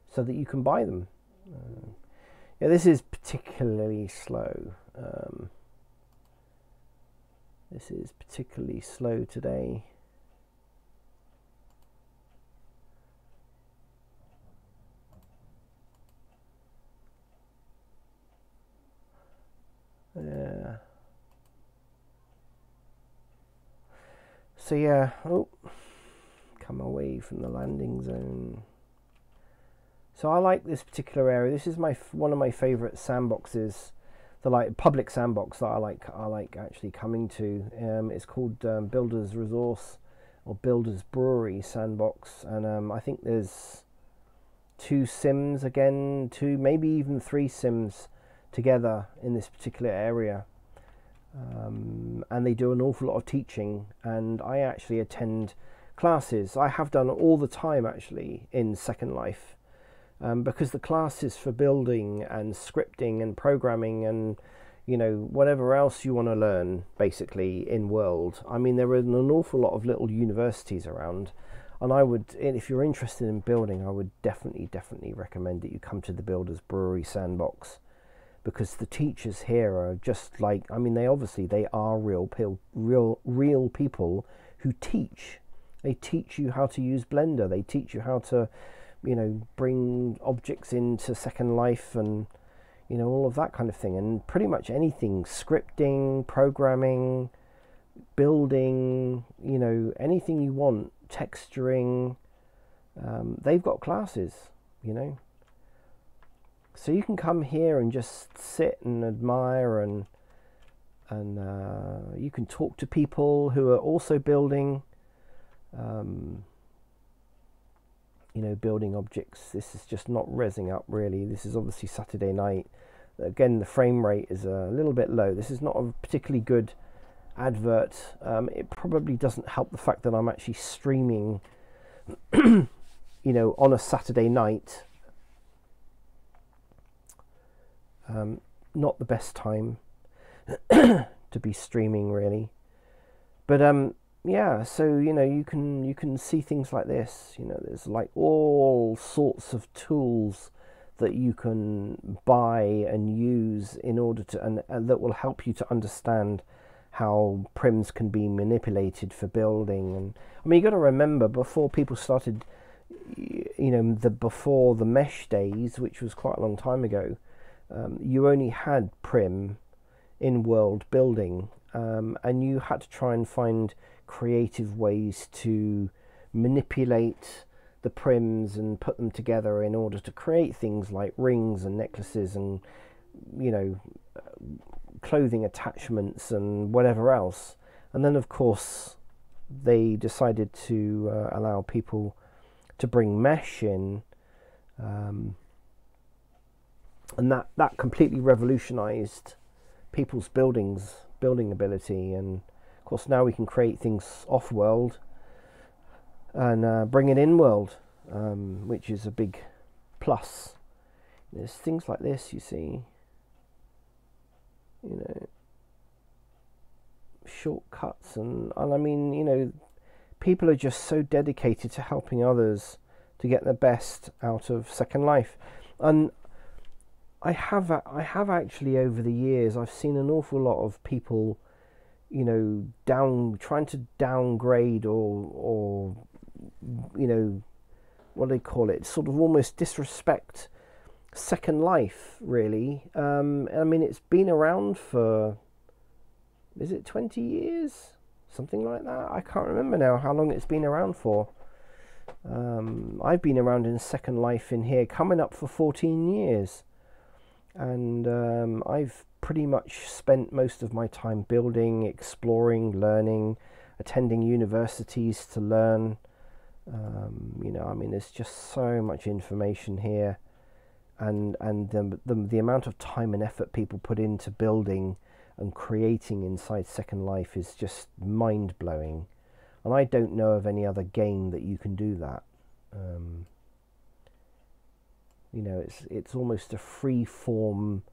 so that you can buy them. This is particularly slow. This is particularly slow today. Yeah. So yeah, come away from the landing zone. So I like this particular area. This is one of my favourite sandboxes, the public sandbox that I like actually coming to. It's called Builder's Resource or Builders Brewery Sandbox, and I think there's 2 sims again, 2 maybe even 3 sims together in this particular area, and they do an awful lot of teaching, and I actually attend classes. I have done all the time actually in Second Life, because the classes for building and scripting and programming and whatever else you want to learn basically in world, I mean, there are an awful lot of little universities around, and I would, if you're interested in building, I would definitely recommend that you come to the Builders Brewery Sandbox, because the teachers here are just like, I mean, they are real people who teach. They teach you how to use Blender. They teach you how to bring objects into Second Life, and all of that kind of thing, and pretty much anything, scripting, programming, building, anything you want, texturing, they've got classes, so you can come here and just sit and admire, and you can talk to people who are also building, building objects. This is just not rezzing up really. This is obviously Saturday night. Again, the frame rate is a little bit low. This is not a particularly good advert. It probably doesn't help the fact that I'm actually streaming on a Saturday night. Not the best time to be streaming really, but yeah, so you can see things like this. There's like all sorts of tools that you can buy and use in order to, and that will help you to understand how prims can be manipulated for building. And I mean, you got to remember, before people started, before the mesh days, which was quite a long time ago, you only had prim in world building, and you had to try and find creative ways to manipulate the prims and put them together in order to create things like rings and necklaces and clothing attachments and whatever else. And then of course they decided to allow people to bring mesh in, and that completely revolutionized people's building ability. And of course now we can create things off world and bring it in world, which is a big plus. There's things like this, you see, shortcuts, and I mean, people are just so dedicated to helping others to get the best out of Second Life. And I have actually, over the years, I've seen an awful lot of people, trying to downgrade or what do they call it? Sort of almost disrespect Second Life, really. I mean, it's been around for, is it 20 years? Something like that. I can't remember now how long it's been around for. I've been around in Second Life in here coming up for 14 years. And I've pretty much spent most of my time building, exploring, learning, attending universities to learn. I mean, there's just so much information here, and the amount of time and effort people put into building and creating inside Second Life is just mind-blowing. And I don't know of any other game that you can do that. It's almost a free-form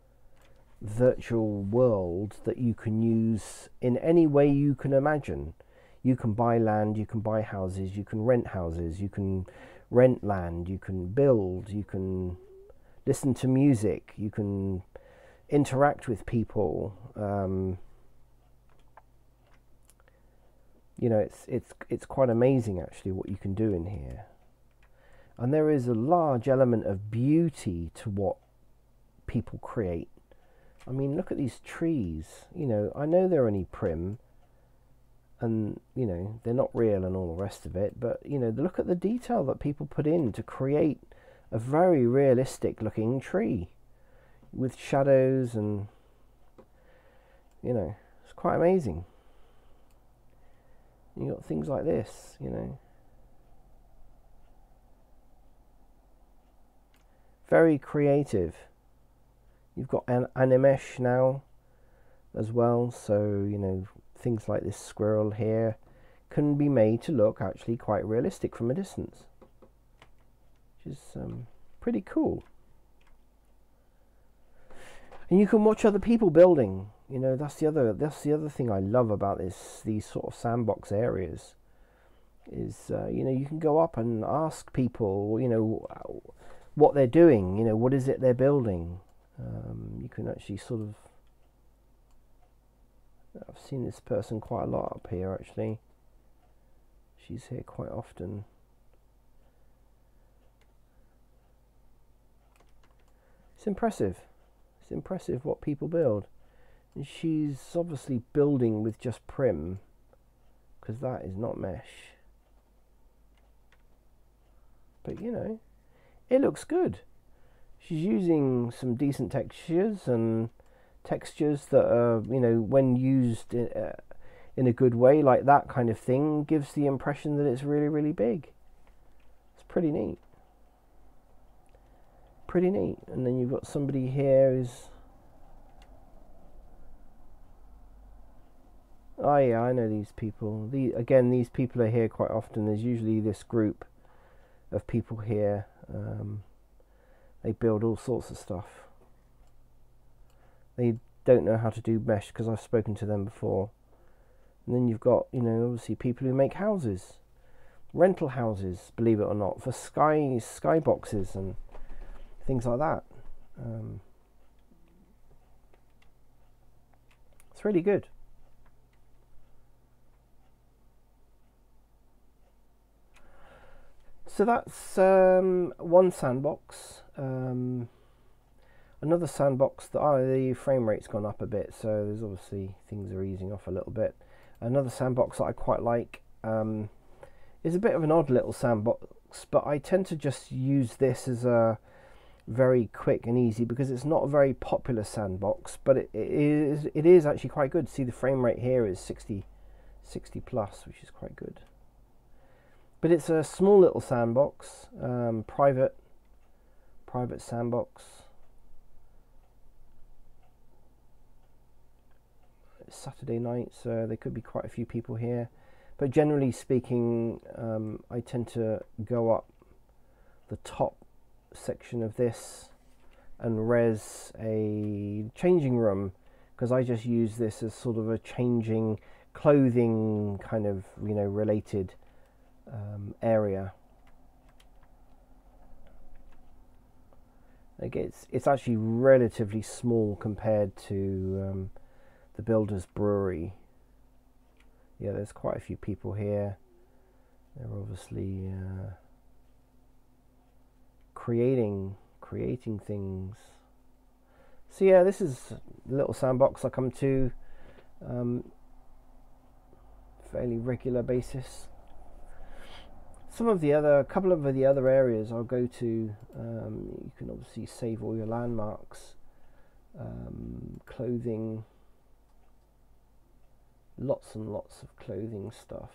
virtual world that you can use in any way you can imagine. You can buy land, you can buy houses, you can rent houses, you can rent land, you can build, you can listen to music, you can interact with people. It's quite amazing actually what you can do in here. And there is a large element of beauty to what people create. I mean, look at these trees. I know they're only prim, and they're not real and all the rest of it, but look at the detail that people put in to create a very realistic looking tree with shadows, and it's quite amazing. You got things like this, you know. Very creative. You've got an Animesh now as well, so you know things like this squirrel here can be made to look actually quite realistic from a distance, which is pretty cool. And you can watch other people building. You know, that's the other thing I love about these sort of sandbox areas is you know, you can go up and ask people, you know, what they're doing. You know, what is it they're building. You can actually sort of. I've seen this person quite a lot up here actually. She's here quite often. It's impressive. It's impressive what people build. And she's obviously building with just Prim, because that is not mesh. But you know, it looks good. She's using some decent textures and textures that are, you know, when used in a good way, like that kind of thing, gives the impression that it's really, really big. It's pretty neat. Pretty neat. And then you've got somebody here who's... Oh yeah, I know these people. Again, these people are here quite often. There's usually this group of people here. They build all sorts of stuff. They don't know how to do mesh because I've spoken to them before. And then you've got, you know, obviously people who make houses, rental houses, believe it or not, for sky boxes and things like that. It's really good. So that's one sandbox. Another sandbox that the frame rate's gone up a bit, so there's obviously things are easing off a little bit. Another sandbox that I quite like is a bit of an odd little sandbox, but I tend to just use this as a very quick and easy because it's not a very popular sandbox, but it is actually quite good. See, the frame rate here is 60 plus, which is quite good. But it's a small little sandbox, private sandbox. It's Saturday night, so there could be quite a few people here. But generally speaking, I tend to go up the top section of this and res a changing room, because I just use this as sort of a changing clothing kind of, you know, related area. Like it's actually relatively small compared to the Builders Brewery. Yeah, there's quite a few people here. They're obviously creating things. So yeah, this is the little sandbox I come to fairly regular basis. Couple of the other areas I'll go to, you can obviously save all your landmarks, clothing, lots and lots of clothing stuff,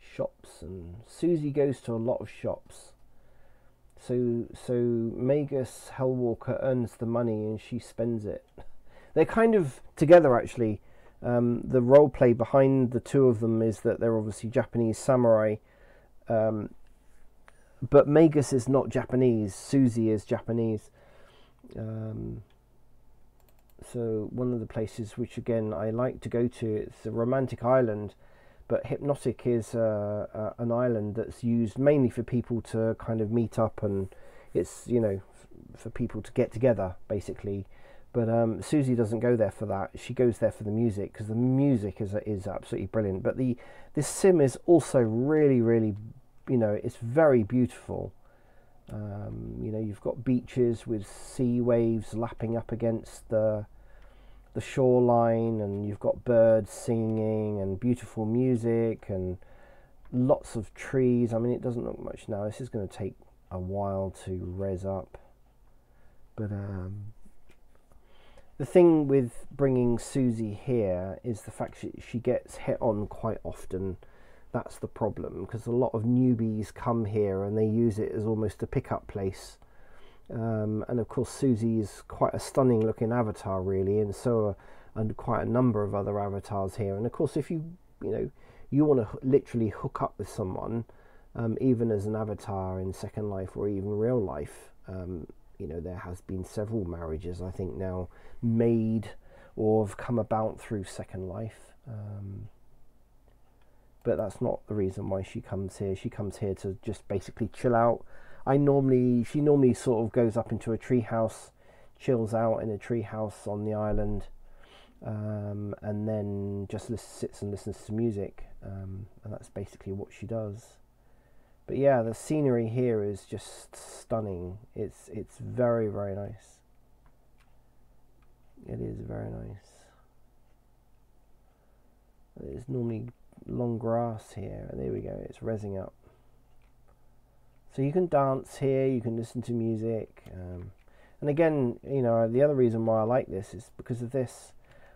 shops, and Susie goes to a lot of shops. So Magus Hellwalker earns the money and she spends it. They're kind of together actually. The role play behind the two of them is that they're obviously Japanese samurai, but Magus is not Japanese. Susie is Japanese. So one of the places which again I like to go to, it's a romantic island, but Hypnotic is an island that's used mainly for people to kind of meet up, and it's, you know, for people to get together basically. But Susie doesn't go there for that. She goes there for the music, because the music is absolutely brilliant. But this sim is also really, really, you know, it's very beautiful. You know, you've got beaches with sea waves lapping up against the shoreline, and you've got birds singing and beautiful music and lots of trees. I mean, it doesn't look much now. This is going to take a while to res up, but The thing with bringing Susie here is the fact she gets hit on quite often. That's the problem, because a lot of newbies come here and they use it as almost a pickup place. And of course Susie is quite a stunning looking avatar, really, and so and quite a number of other avatars here. And of course, if you want to literally hook up with someone, even as an avatar in Second Life or even real life, there has been several marriages, I think, now made or have come about through Second Life. But that's not the reason why she comes here. She comes here to just basically chill out. She normally sort of goes up into a tree house, chills out in a tree house on the island, and then just sits and listens to music, and that's basically what she does. But yeah, the scenery here is just stunning. It's very, very nice. It is very nice. There's normally long grass here, and there we go, it's rezzing up. So you can dance here, you can listen to music, and again, the other reason why I like this is because of this.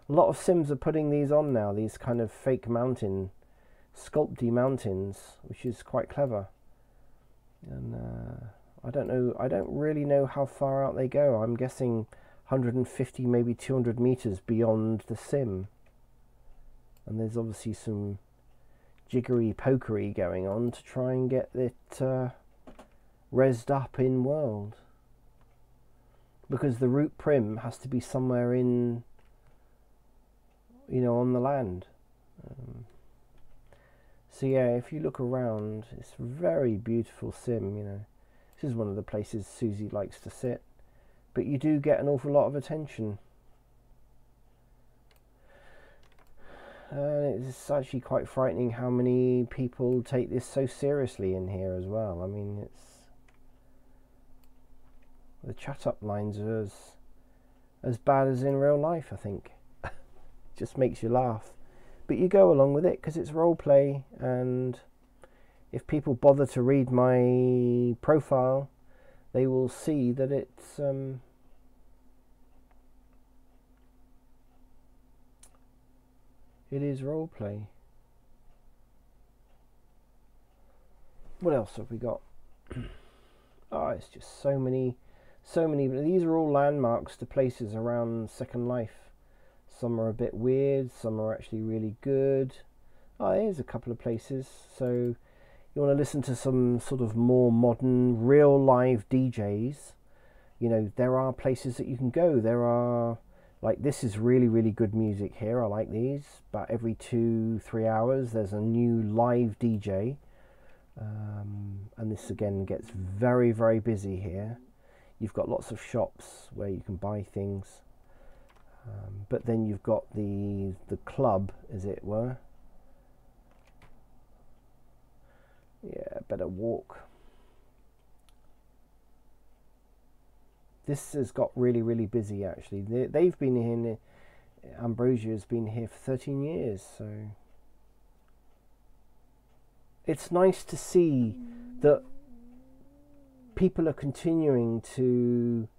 A lot of sims are putting these on now, these kind of fake sculpty mountains, which is quite clever. And I don't really know how far out they go. I'm guessing 150, maybe 200 meters beyond the sim. And there's obviously some jiggery pokery going on to try and get it rezzed up in world, because the root prim has to be somewhere in, on the land. So yeah, if you look around, it's a very beautiful sim. This is one of the places Susie likes to sit, but you do get an awful lot of attention. And it's actually quite frightening how many people take this so seriously in here as well. I mean, the chat up lines are as bad as in real life, I think. Just makes you laugh. But you go along with it because it's role play, and if people bother to read my profile, they will see that it's it is role play. What else have we got? Oh, it's just so many. These are all landmarks to places around Second Life. Some are a bit weird, some are actually really good. Oh, here's a couple of places. So you want to listen to some sort of more modern, real live DJs. There are places that you can go. There are, like, this is really, really good music here. I like these. About every 2-3 hours, there's a new live DJ. And this again gets very, very busy here. You've got lots of shops where you can buy things. But then you've got the club, as it were. Yeah, better walk. This has got really, really busy, actually. They've been here, Ambrosia has been here for 13 years, so it's nice to see that people are continuing to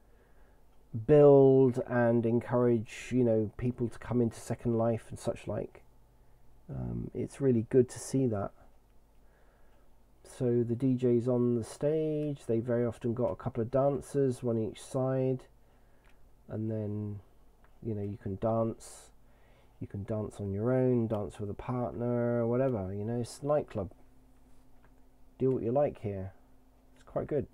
build and encourage, people to come into Second Life and such like. It's really good to see that. So the DJ's on the stage. They very often got a couple of dancers, one each side, and then you can dance. You can dance on your own, dance with a partner, whatever. It's a nightclub. Do what you like here. It's quite good.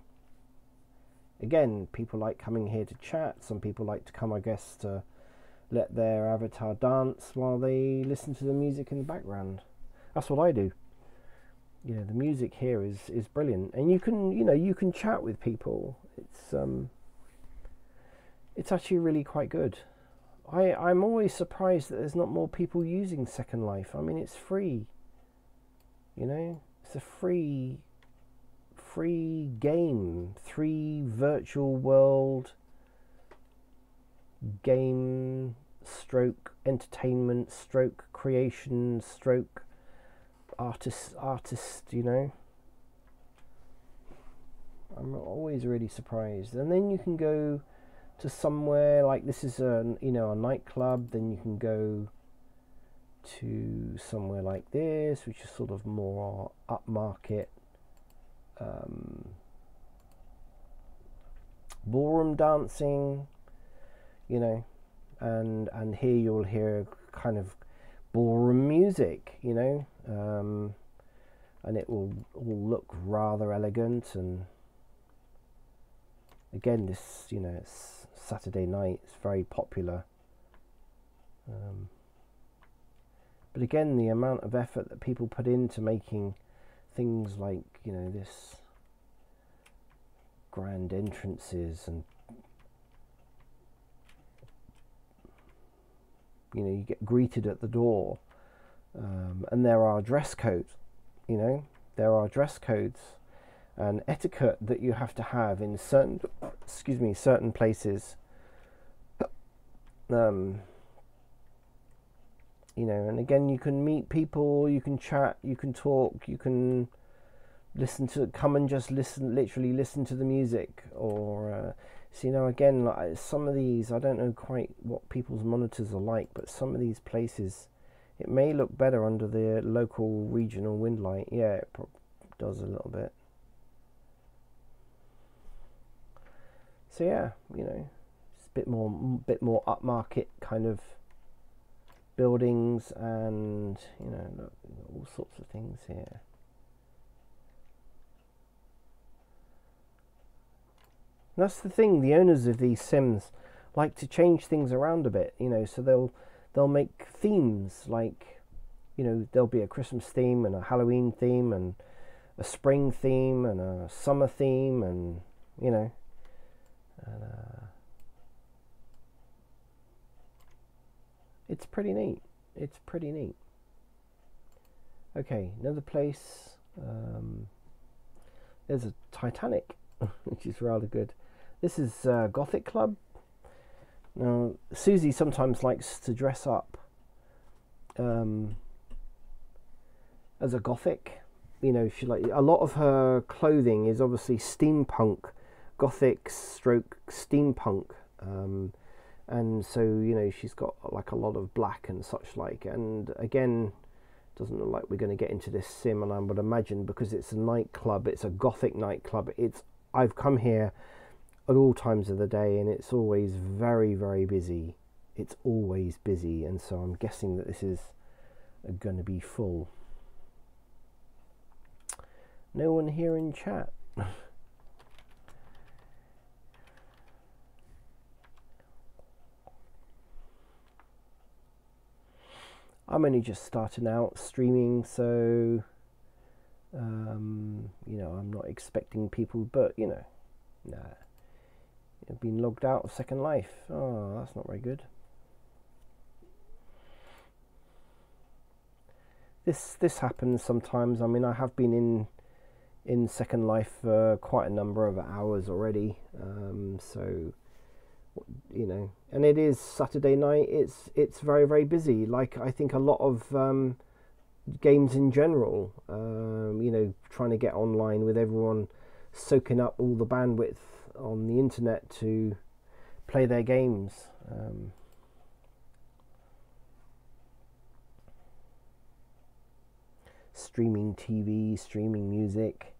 Again, people like coming here to chat. Some people like to come, I guess, to let their avatar dance while they listen to the music in the background. That's what I do. The music here is brilliant, and you can chat with people. It's actually really quite good. I'm always surprised that there's not more people using Second Life. I mean, it's free. It's a free game, 3 virtual world game stroke entertainment stroke creation stroke artist. I'm always really surprised. And then you can go to somewhere like this is a a nightclub, then you can go to somewhere like this, which is sort of more upmarket. Ballroom dancing, and here you'll hear kind of ballroom music, and it will all look rather elegant. And again, this, it's Saturday night, it's very popular. But again, the amount of effort that people put into making things like, this grand entrances, and you get greeted at the door, and there are dress codes, and etiquette that you have to have in certain places, and again, you can meet people, you can chat, you can talk, you can literally listen to the music, or again, like some of these, I don't know quite what people's monitors are like, but some of these places, it may look better under the local regional wind light. Yeah, it does a little bit. So yeah, it's a bit more upmarket kind of buildings, and look, all sorts of things here. That's the thing, the owners of these sims like to change things around a bit, so they'll make themes, like, there'll be a Christmas theme and a Halloween theme and a spring theme and a summer theme, and it's pretty neat. Okay, another place, there's a Titanic, which is rather good. This is Gothic Club. Now, Susie sometimes likes to dress up as a Gothic. She a lot of her clothing is obviously steampunk, Gothic stroke steampunk, and so she's got like a lot of black and such like. And again, doesn't look like we're going to get into this sim, and I would imagine because it's a nightclub, it's a Gothic nightclub. I've come here at all times of the day, and it's always very, very busy. It's always busy, and so I'm guessing that this is going to be full. No one here in chat. I'm only just starting out streaming, so I'm not expecting people, but nah. I've been logged out of Second Life. Oh, that's not very good. This happens sometimes. I mean, I have been in Second Life for quite a number of hours already. So and it is Saturday night. It's very, very busy. Like, I think a lot of games in general. Trying to get online with everyone soaking up all the bandwidth on the internet to play their games. Streaming TV, streaming music,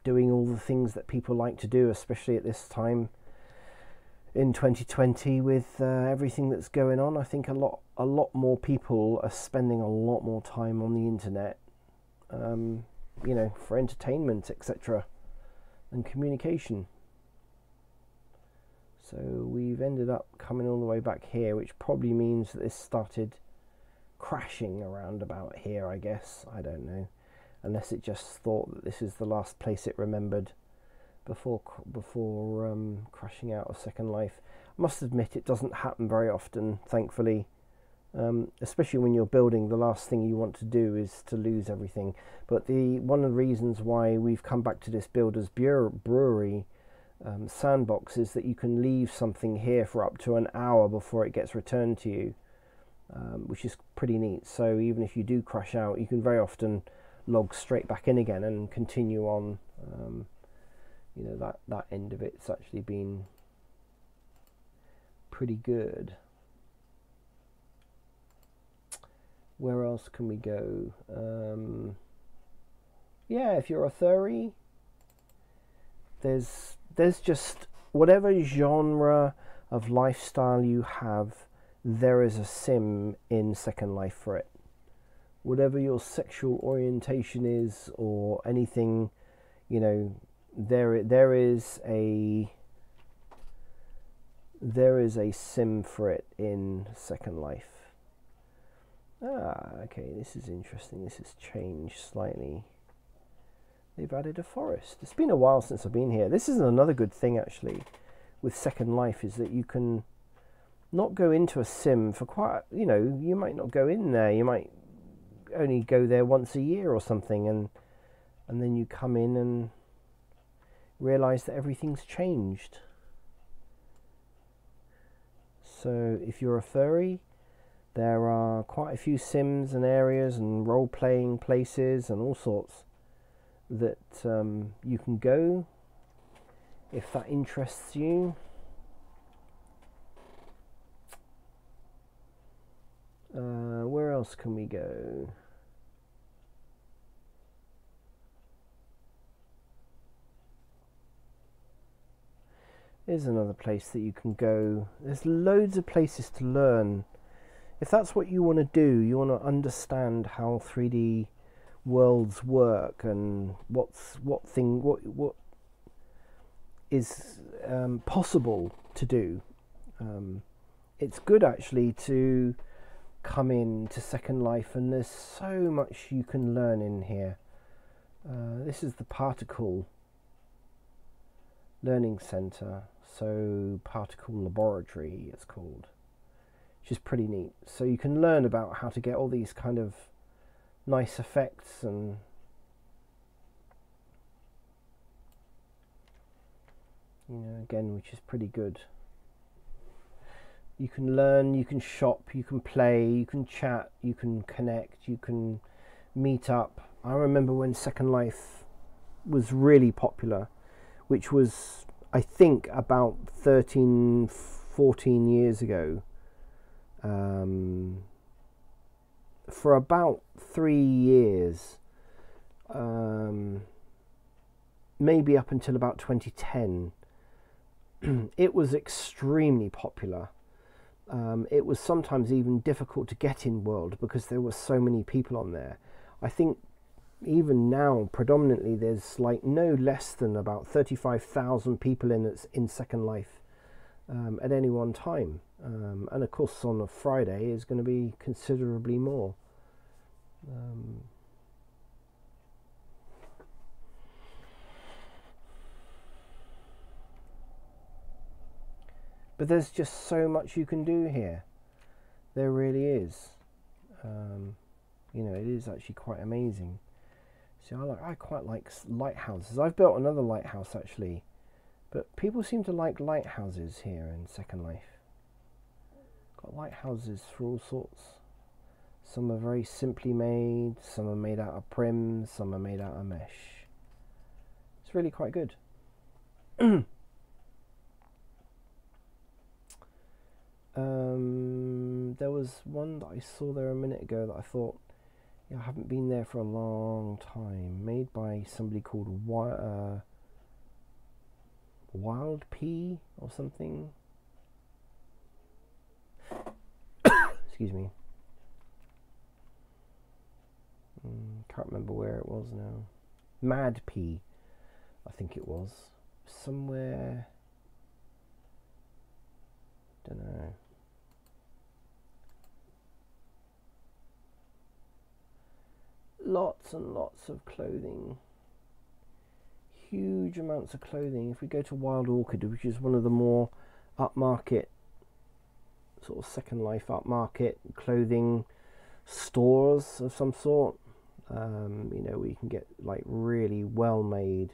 doing all the things that people like to do, especially at this time in 2020 with everything that's going on. I think a lot more people are spending a lot more time on the internet, for entertainment, etc., and communication. So we've ended up coming all the way back here, which probably means that this started crashing around about here, I guess. I don't know, unless it just thought that this is the last place it remembered before crashing out of Second Life. I must admit, it doesn't happen very often, thankfully. Especially when you're building, the last thing you want to do is to lose everything. But one of the reasons why we've come back to this Builder's Brewery sandbox is that you can leave something here for up to an hour before it gets returned to you, which is pretty neat. So even if you do crash out, you can very often log straight back in again and continue on. That end of it's actually been pretty good. Where else can we go? Yeah, if you're a furry, there's just whatever genre of lifestyle you have, there is a sim in Second Life for it. Whatever your sexual orientation is or anything, you know, there is a sim for it in Second Life. Okay, this is interesting. This has changed slightly. They've added a forest. It's been a while since I've been here. This is another good thing, actually, with Second Life, is that you can not go into a sim for quite, you know, you might not go in there. You might only go there once a year or something, and then you come in and realise that everything's changed. So if you're a furry, there are quite a few sims and areas and role-playing places and all sorts that you can go if that interests you. Where else can we go? Here's another place that you can go. There's loads of places to learn. If that's what you want to do, you want to understand how 3D worlds work and what is possible to do. It's good actually to come into Second Life, and there's so much you can learn in here. This is the Particle Learning Center, so Particle Laboratory it's called, which is pretty neat. So you can learn about how to get all these kind of nice effects and again, which is pretty good. You can learn, you can shop, you can play, you can chat, you can connect, you can meet up. I remember when Second Life was really popular, which was, I think, about 13, 14 years ago. For about 3 years, maybe up until about 2010, it was extremely popular. It was sometimes even difficult to get in world because there were so many people on there. I think even now, predominantly, there's like no less than about 35,000 people in Second Life at any one time. And of course, on a Friday is going to be considerably more. But there's just so much you can do here. There really is. It is actually quite amazing. See, I quite like lighthouses. I've built another lighthouse actually, but people seem to like lighthouses here in Second Life. Got lighthouses for all sorts. Some are very simply made, some are made out of prim, some are made out of mesh. It's really quite good. There was one that I saw there a minute ago that I thought, I haven't been there for a long time. Made by somebody called Wild Pea or something. Excuse me. Can't remember where it was now. Mad Pea, I think it was. Somewhere. Don't know. Lots and lots of clothing. Huge amounts of clothing. If we go to Wild Orchid, which is one of the more upmarket, sort of Second Life upmarket clothing stores of some sort, where you can get like really well made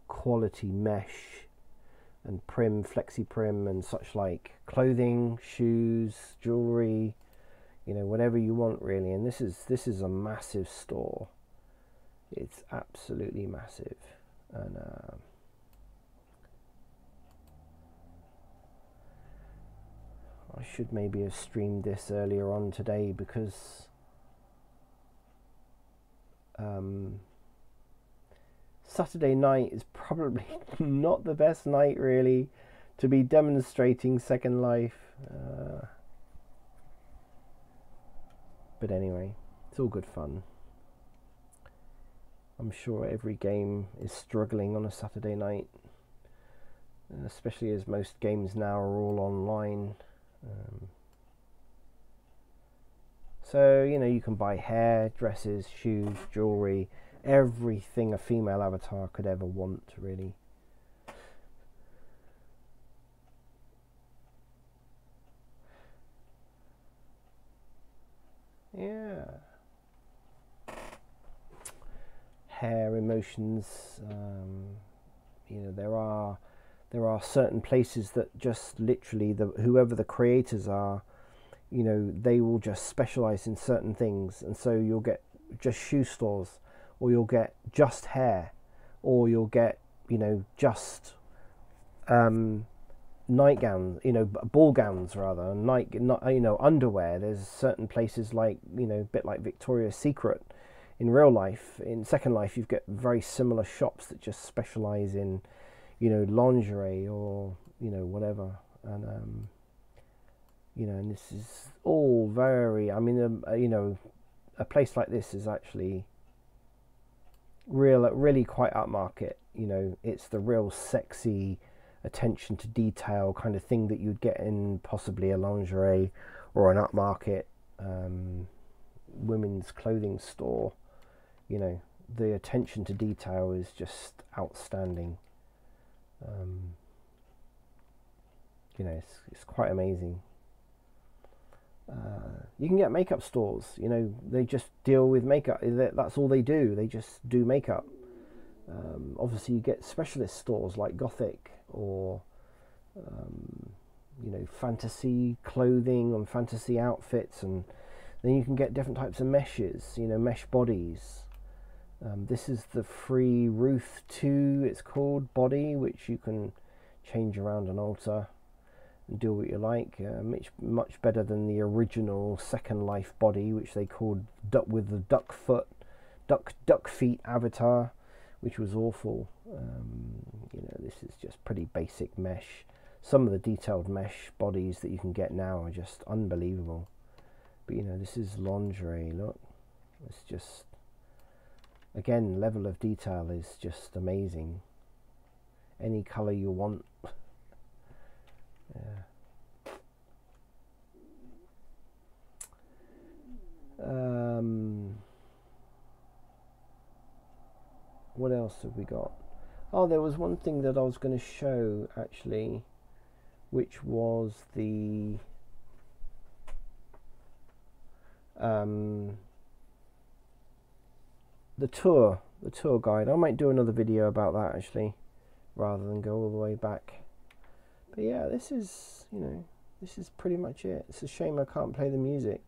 quality mesh and prim, flexi prim and such like clothing, shoes, jewelry, whatever you want really. And this is a massive store. It's absolutely massive. And should maybe have streamed this earlier on today, because Saturday night is probably not the best night really to be demonstrating Second Life. But anyway, it's all good fun. I'm sure every game is struggling on a Saturday night, especially as most games now are all online. So, you know, you can buy hair, dresses, shoes, jewellery, everything a female avatar could ever want, really. Yeah. Hair, emotions, you know, there are certain places that just literally, whoever the creators are, you know, they will just specialize in certain things, and so you'll get just shoe stores, or you'll get just hair, or you'll get, you know, just nightgowns, you know, ball gowns rather, you know, underwear. There's certain places like, you know, a bit like Victoria's Secret. In real life, in Second Life, you've got very similar shops that just specialize in, you know, lingerie or, you know, whatever. And you know, and this is all very, I mean, you know, a place like this is actually really quite upmarket. You know, it's the real sexy, attention to detail kind of thing that you'd get in possibly a lingerie or an upmarket women's clothing store. You know, the attention to detail is just outstanding. You know, it's quite amazing. You can get makeup stores, you know, they just deal with makeup. That's all they do. They just do makeup. Obviously, you get specialist stores like Gothic, or you know, fantasy clothing and fantasy outfits, and then you can get different types of meshes, you know, mesh bodies. This is the Free Ruth 2, it's called, body, which you can change around and alter and do what you like. Much better than the original Second Life body, which they called with the duck feet avatar, which was awful. You know, this is just pretty basic mesh. Some of the detailed mesh bodies that you can get now are just unbelievable. But you know, this is lingerie. Look, it's just, again, level of detail is just amazing. Any color you want. Yeah. What else have we got? Oh, there was one thing that I was going to show actually, which was the tour guide. I might do another video about that actually, rather than go all the way back. But yeah, this is, you know, this is pretty much it. It's a shame I can't play the music.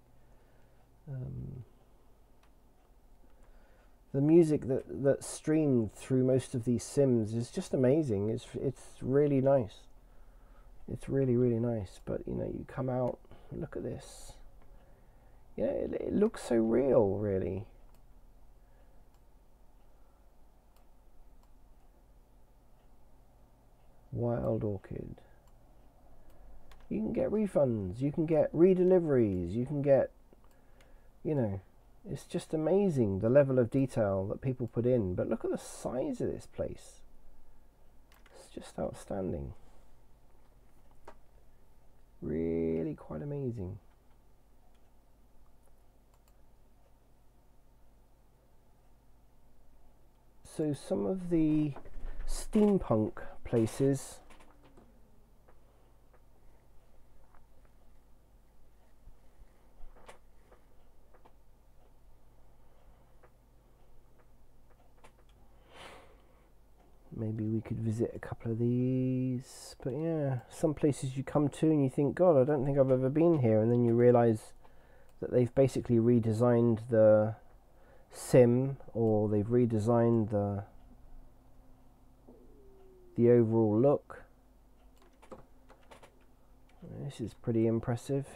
The music that's streamed through most of these sims is just amazing. It's really nice. It's really nice. But you know, you come out and look at this. Yeah, it looks so real, really. Wild Orchid. You can get refunds, you can get redeliveries, you can get, you know, it's just amazing the level of detail that people put in. But look at the size of this place. It's just outstanding. Really quite amazing. So some of the steampunk places, maybe we could visit a couple of these. But yeah, some places you come to and you think, God, I don't think I've ever been here, and then you realize that they've basically redesigned the sim, or they've redesigned the overall look. This is pretty impressive.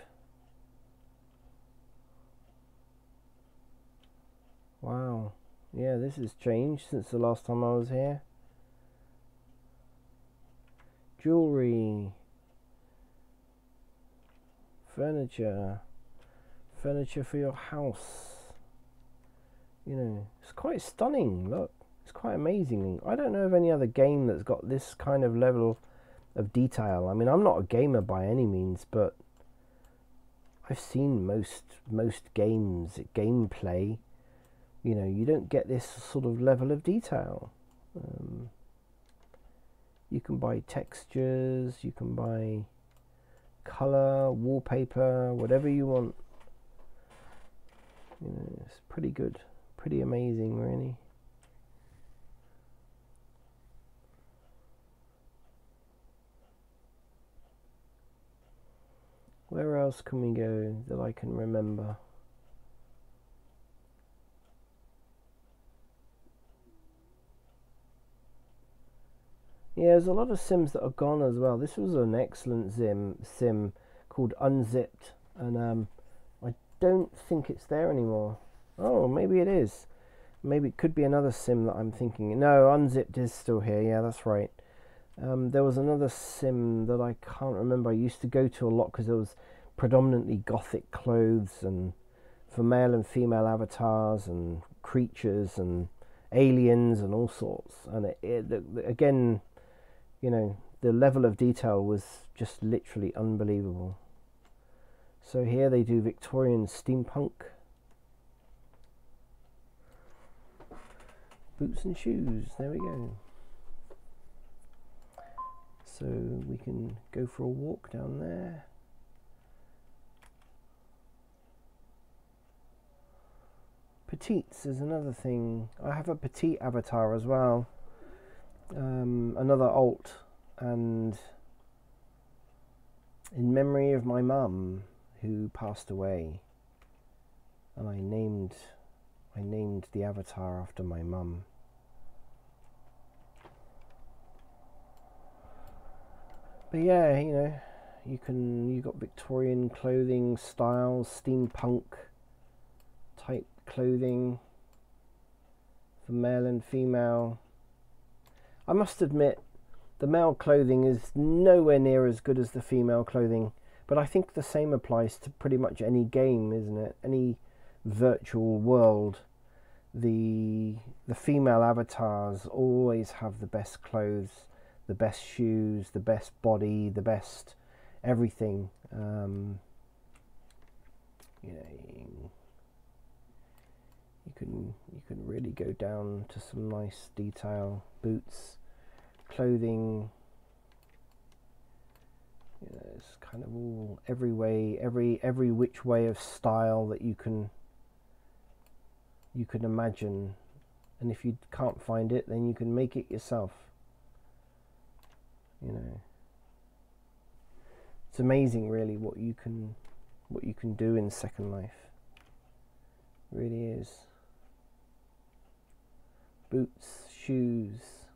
Wow. Yeah, this has changed since the last time I was here. Jewelry. Furniture for your house. You know, it's quite stunning. Look, it's quite amazing. I don't know of any other game that's got this kind of level of detail. I mean, I'm not a gamer by any means, but I've seen most gameplay. You know, you don't get this sort of level of detail. You can buy textures, you can buy color, wallpaper, whatever you want. You know, it's pretty good, pretty amazing, really. Where else can we go that I can remember? Yeah, there's a lot of sims that are gone as well. This was an excellent sim called Unzipped, and I don't think it's there anymore. Oh, maybe it is. Maybe it could be another sim that I'm thinking. No, Unzipped is still here. Yeah, that's right. There was another sim that I can't remember. I used to go to a lot because there was predominantly gothic clothes and for male and female avatars and creatures and aliens and all sorts. And again, you know, the level of detail was just literally unbelievable. So here they do Victorian steampunk. Boots and shoes, there we go. So we can go for a walk down there. Petites is another thing. I have a petite avatar as well. Another alt, and in memory of my mum who passed away, and I named the avatar after my mum. But yeah, you know, you got Victorian clothing styles, steampunk type clothing for male and female. I must admit, the male clothing is nowhere near as good as the female clothing, but I think the same applies to pretty much any game, isn't it? Any virtual world. The female avatars always have the best clothes, the best shoes, the best body, the best everything. You know, you can really go down to some nice detail. Boots, clothing. You know, it's kind of all every which way of style that you can imagine, and if you can't find it, then you can make it yourself. You know, it's amazing, really, what you can do in Second Life. It really is. Boots, shoes,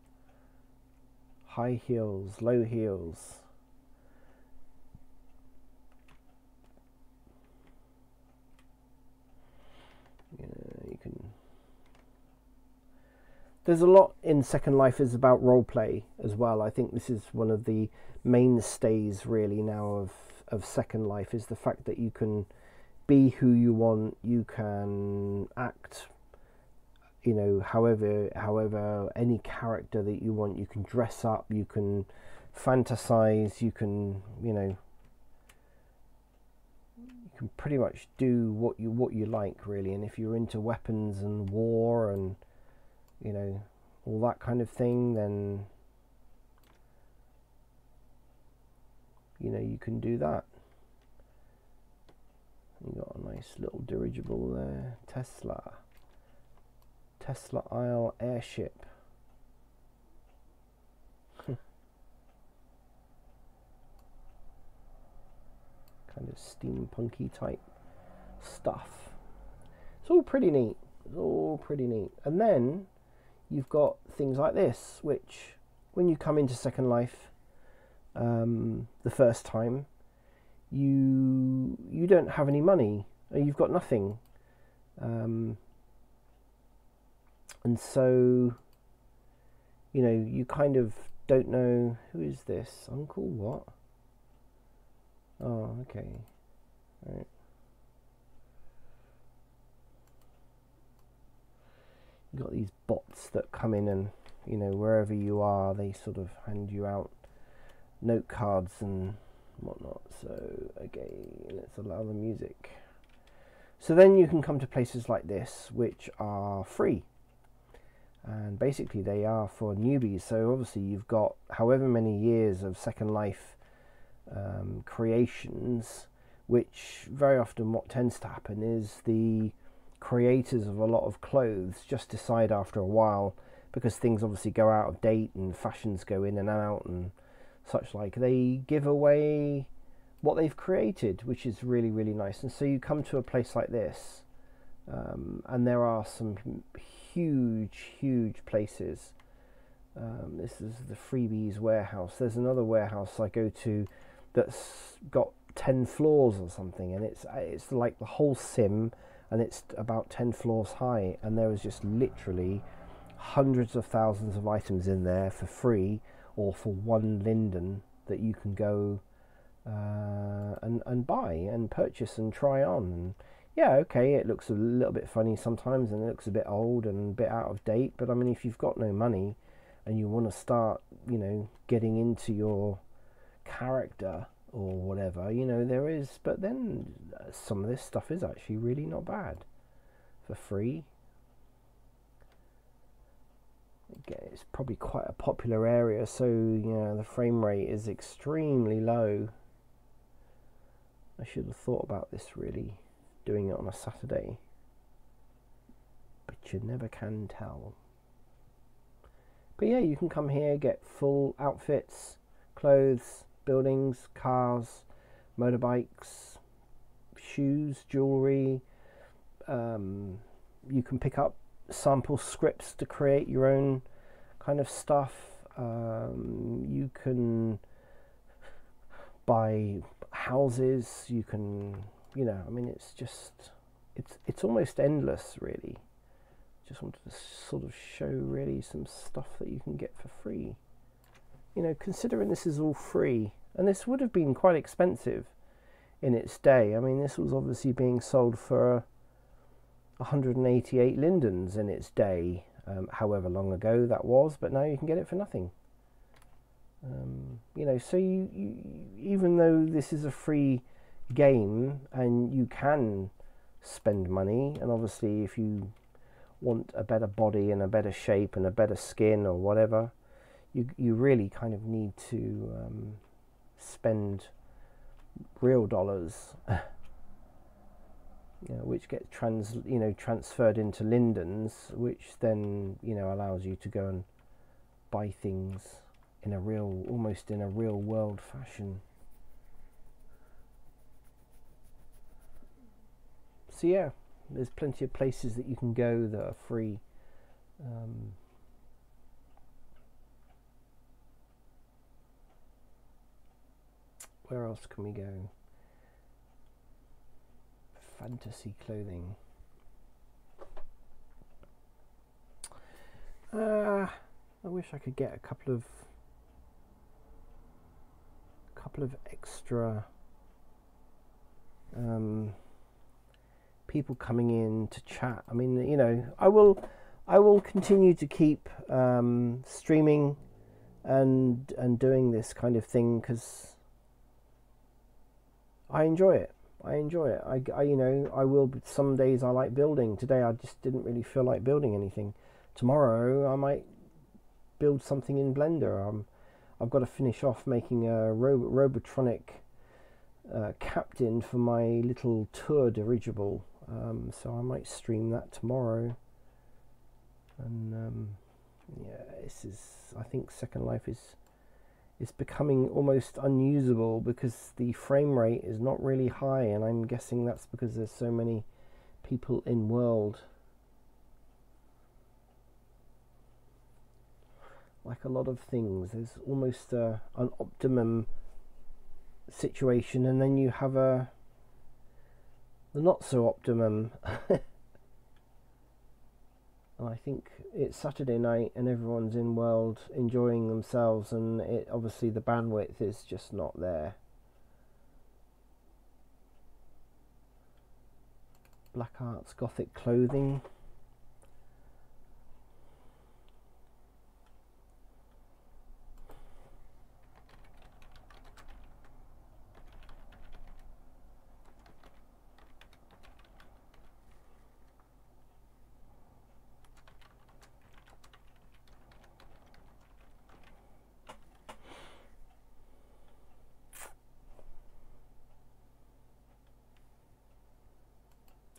high heels, low heels. You can. There's a lot in Second Life is about roleplay as well. I think this is one of the mainstays really now of Second Life, is the fact that you can be who you want, you can act, you know, however any character that you want, you can dress up, you can fantasize, you can, you know, you can pretty much do what you like, really. And if you're into weapons and war and, you know, all that kind of thing, then, you know, you can do that. You got a nice little dirigible there. Tesla Isle airship. Kind of steampunky type stuff. It's all pretty neat. It's all pretty neat. And then you've got things like this, which when you come into Second Life the first time, you don't have any money, you've got nothing, and so you kind of don't know, who is this Uncle what? Oh, okay, right. You've got these bots that come in and wherever you are, they sort of hand you out note cards and whatnot. So okay, let's allow the music. So then you can come to places like this which are free, and basically they are for newbies. So obviously you've got however many years of Second Life creations, which very often what tends to happen is the creators of a lot of clothes just decide after a while, because things obviously go out of date and fashions go in and out and such like, they give away what they've created, which is really, really nice. And so you come to a place like this, and there are some huge places. This is the Freebies warehouse. There's another warehouse I go to that's got 10 floors or something, and it's like the whole sim, and it's about 10 floors high, and there is just literally hundreds of thousands of items in there for free, or for 1 linden that you can go and buy and purchase and try on. And yeah, okay, it looks a little bit funny sometimes, and it looks a bit old and a bit out of date, but I mean, if you've got no money and you want to start getting into your character or whatever, there is, but then some of this stuff is actually really not bad for free. Again, it's probably quite a popular area, so the frame rate is extremely low. I should have thought about this, really, doing it on a Saturday, but you never can tell. But yeah, you can come here, get full outfits, clothes, buildings, cars, motorbikes, shoes, jewelry. You can pick up sample scripts to create your own kind of stuff. You can buy houses. You can, I mean, it's just, it's almost endless, really. Just wanted to sort of show really some stuff that you can get for free. Considering this is all free, and this would have been quite expensive in its day. I mean, this was obviously being sold for 188 lindens in its day, however long ago that was, but now you can get it for nothing. So you even though this is a free game and you can spend money, and obviously if you want a better body and a better shape and a better skin or whatever, you really kind of need to spend real dollars, which get transferred into lindens, which then allows you to go and buy things in a almost in a real world fashion. So yeah, there's plenty of places that you can go that are free. Where else can we go? Fantasy clothing. I wish I could get a couple of extra people coming in to chat. I mean, I will continue to keep streaming and doing this kind of thing, because I enjoy it. I will. Some days I like building. Today I just didn't really feel like building anything. Tomorrow I might build something in Blender. I've got to finish off making a Robotronic captain for my little tour dirigible. So I might stream that tomorrow. And yeah, I think Second Life is becoming almost unusable, because the frame rate is not really high, and I'm guessing that's because there's so many people in world. Like a lot of things, there's almost an optimum situation, and then you have the not so optimum. And I think it's Saturday night and everyone's in world enjoying themselves, and obviously the bandwidth is just not there. Black Arts Gothic clothing.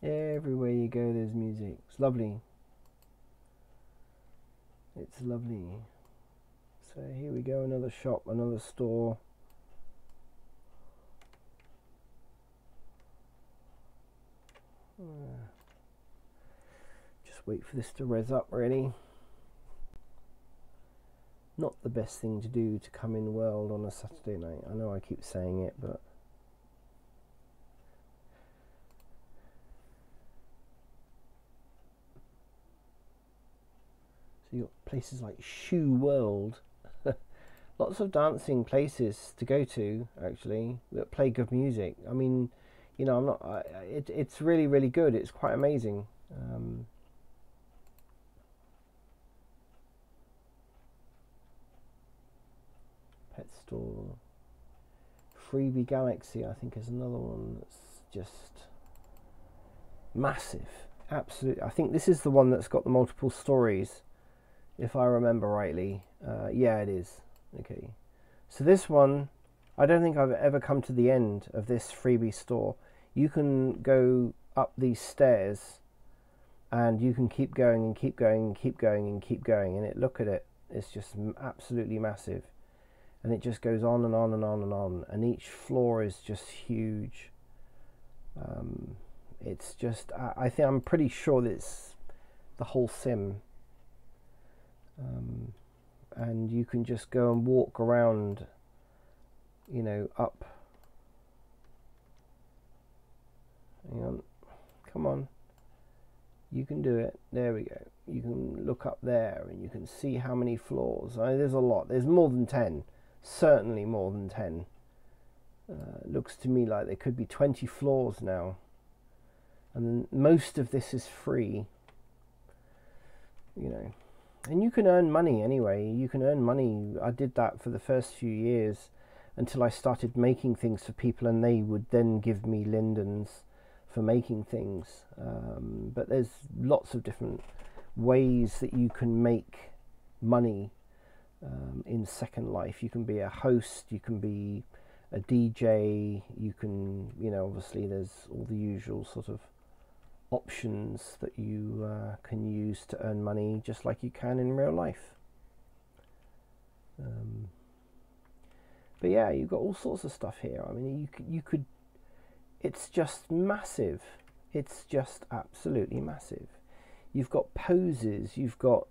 Everywhere you go there's music. It's lovely. It's lovely. So here we go, another shop, another store. Just wait for this to res up really. Not the best thing to do to come in world on a Saturday night. I know I keep saying it, but so you've got places like Shoe World. Lots of dancing places to go to, actually, that play good music. I mean, you know, I'm not. It's really, really good. It's quite amazing. Pet store. Freebie Galaxy, I think, is another one that's just massive. Absolutely. I think this is the one that's got the multiple stories, if I remember rightly. Yeah, it is. Okay, so this one, I don't think I've ever come to the end of this freebie store. You can go up these stairs and you can keep going and keep going and keep going and keep going, and look at it, it's just absolutely massive, and it just goes on and on and on and on, and each floor is just huge. It's just, I'm pretty sure that it's the whole sim. And you can just go and walk around, you know, up. Hang on, come on, you can do it. There we go. You can look up there and you can see how many floors. There's a lot. There's more than 10, certainly more than 10. Looks to me like there could be 20 floors now, and most of this is free, you know. And you can earn money anyway. You can earn money. I did that for the first few years until I started making things for people, and they would then give me lindens for making things. But there's lots of different ways that you can make money in Second Life. You can be a host, you can be a DJ, you can, you know, obviously there's all the usual sort of options that you can use to earn money, just like you can in real life. But yeah, you've got all sorts of stuff here. I mean, you could. It's just massive. It's just absolutely massive. You've got poses. You've got,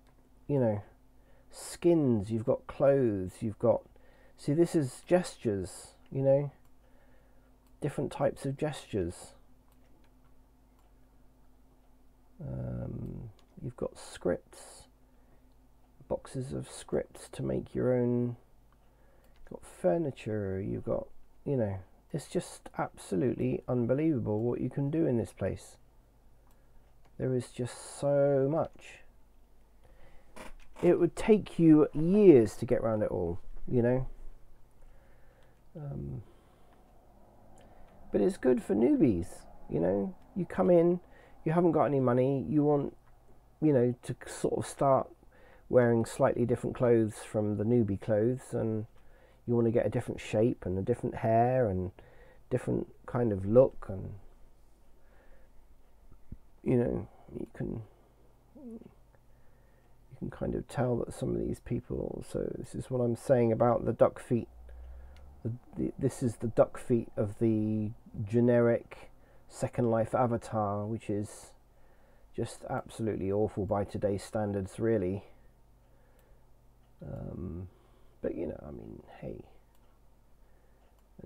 you know, skins. You've got clothes. You've got. See, this is gestures. You know, different types of gestures. You've got scripts, boxes of scripts to make your own. You've got furniture, you've got, you know, it's just absolutely unbelievable what you can do in this place. There is just so much. It would take you years to get around it all, you know. But it's good for newbies, you know. You come in, you haven't got any money, you want, you know, to sort of start wearing slightly different clothes from the newbie clothes, and you want to get a different shape and a different hair and different kind of look, and, you know, you can kind of tell that some of these people, so this is what I'm saying about the duck feet. This is the duck feet of the generic Second Life avatar, which is just absolutely awful by today's standards, really. But, you know, I mean, hey,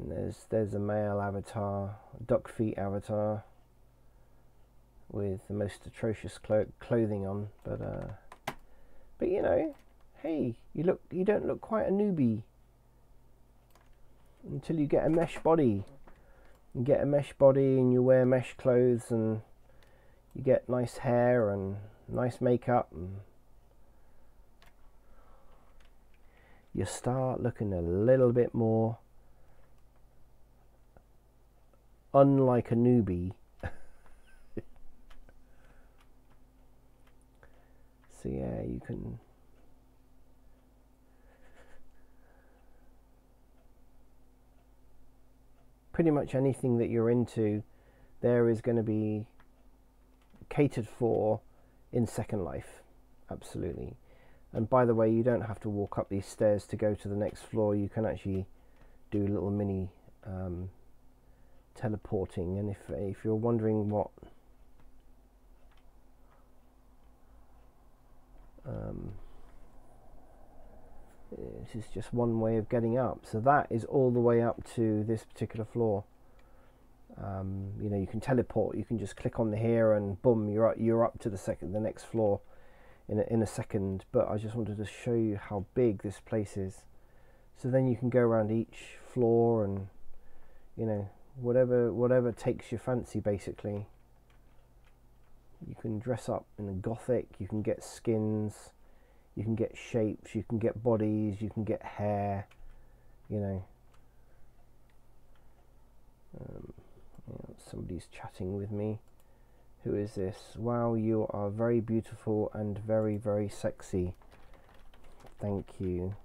And there's a male avatar, duck feet avatar, with the most atrocious clothing on, but you know, hey, you don't look quite a newbie until you get a mesh body. You get a mesh body and you wear mesh clothes and you get nice hair and nice makeup, and you start looking a little bit more unlike a newbie. So yeah, you can pretty much anything that you're into, there is going to be catered for in Second Life. Absolutely. And by the way, you don't have to walk up these stairs to go to the next floor. You can actually do little mini teleporting. And if you're wondering what this is just one way of getting up. So that is all the way up to this particular floor. You know, you can teleport. You can just click on the here and boom, you're up to the next floor in a second. But I just wanted to show you how big this place is. So then you can go around each floor and, you know, whatever takes your fancy, basically. You can dress up in a gothic. You can get skins. You can get shapes. You can get bodies. You can get hair. You know. Somebody's chatting with me. Who is this? Wow, you are very beautiful and very, very sexy. Thank you.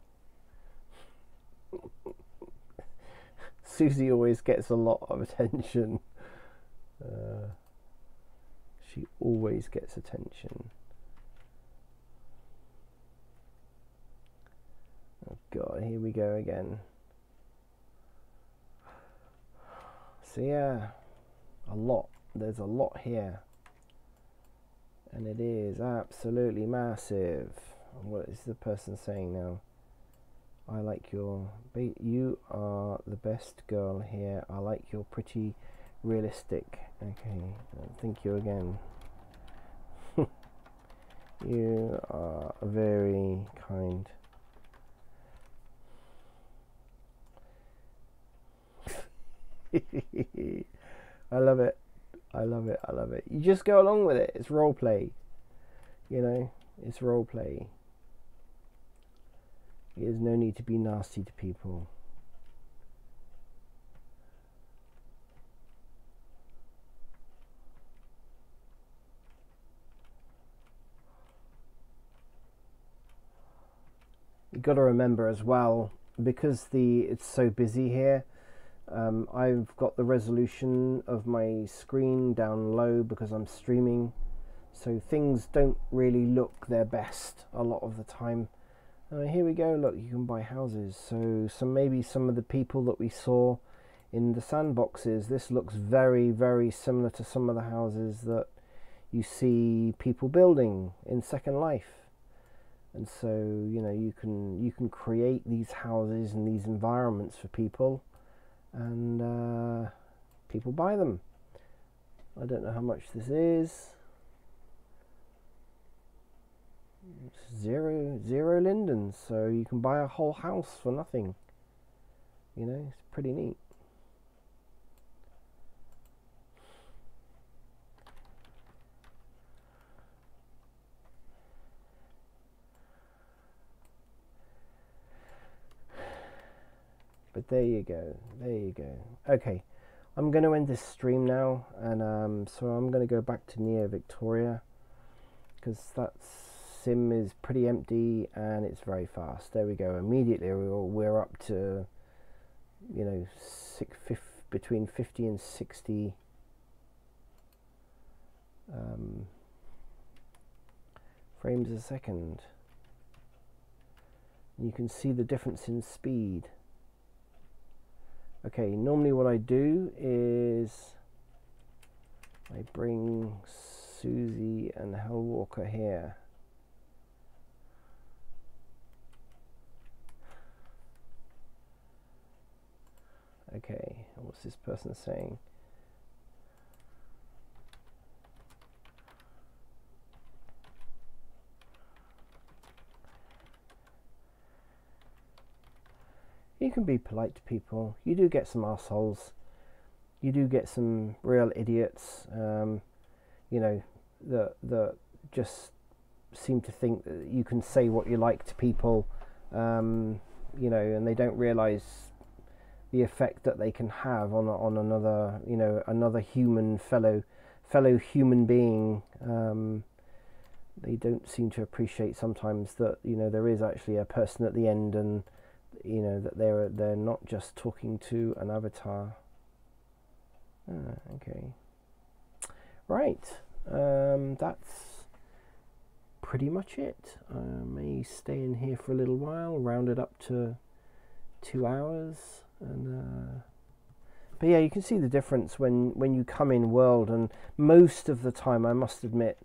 Susie always gets a lot of attention. She always gets attention. Oh God, here we go again. So yeah, there's a lot here. And it is absolutely massive. What is the person saying now? I like you are the best girl here. I like your pretty realistic. Okay, thank you again. You are very kind. I love it. I love it. I love it. You just go along with it. It's role play. You know, it's role play. There's no need to be nasty to people. You've got to remember as well, because it's so busy here, I've got the resolution of my screen down low because I'm streaming, so things don't really look their best a lot of the time. Here we go, look, you can buy houses. So maybe some of the people that we saw in the sandboxes, this looks very, very similar to some of the houses that you see people building in Second Life. And so, you know, you can create these houses and these environments for people, and people buy them. I don't know how much this is. It's zero lindens, so you can buy a whole house for nothing. You know, it's pretty neat. But there you go, there you go. Okay, I'm going to end this stream now, and so I'm going to go back to Neo Victoria, because that sim is pretty empty and it's very fast. There we go. Immediately we're up to, you know, between 50 and 60 frames a second. You can see the difference in speed. Okay, normally what I do is I bring Susie and Hellwalker here. Okay, what's this person saying? You can be polite to people. You do get some assholes. You do get some real idiots, you know, that just seem to think that you can say what you like to people, you know, and they don't realise the effect that they can have on another, you know, another human fellow human being. They don't seem to appreciate sometimes that, you know, there is actually a person at the end, and you know that they're not just talking to an avatar. Okay, right. That's pretty much it. I may stay in here for a little while, round it up to 2 hours, and but yeah, you can see the difference when you come in world, and most of the time, I must admit,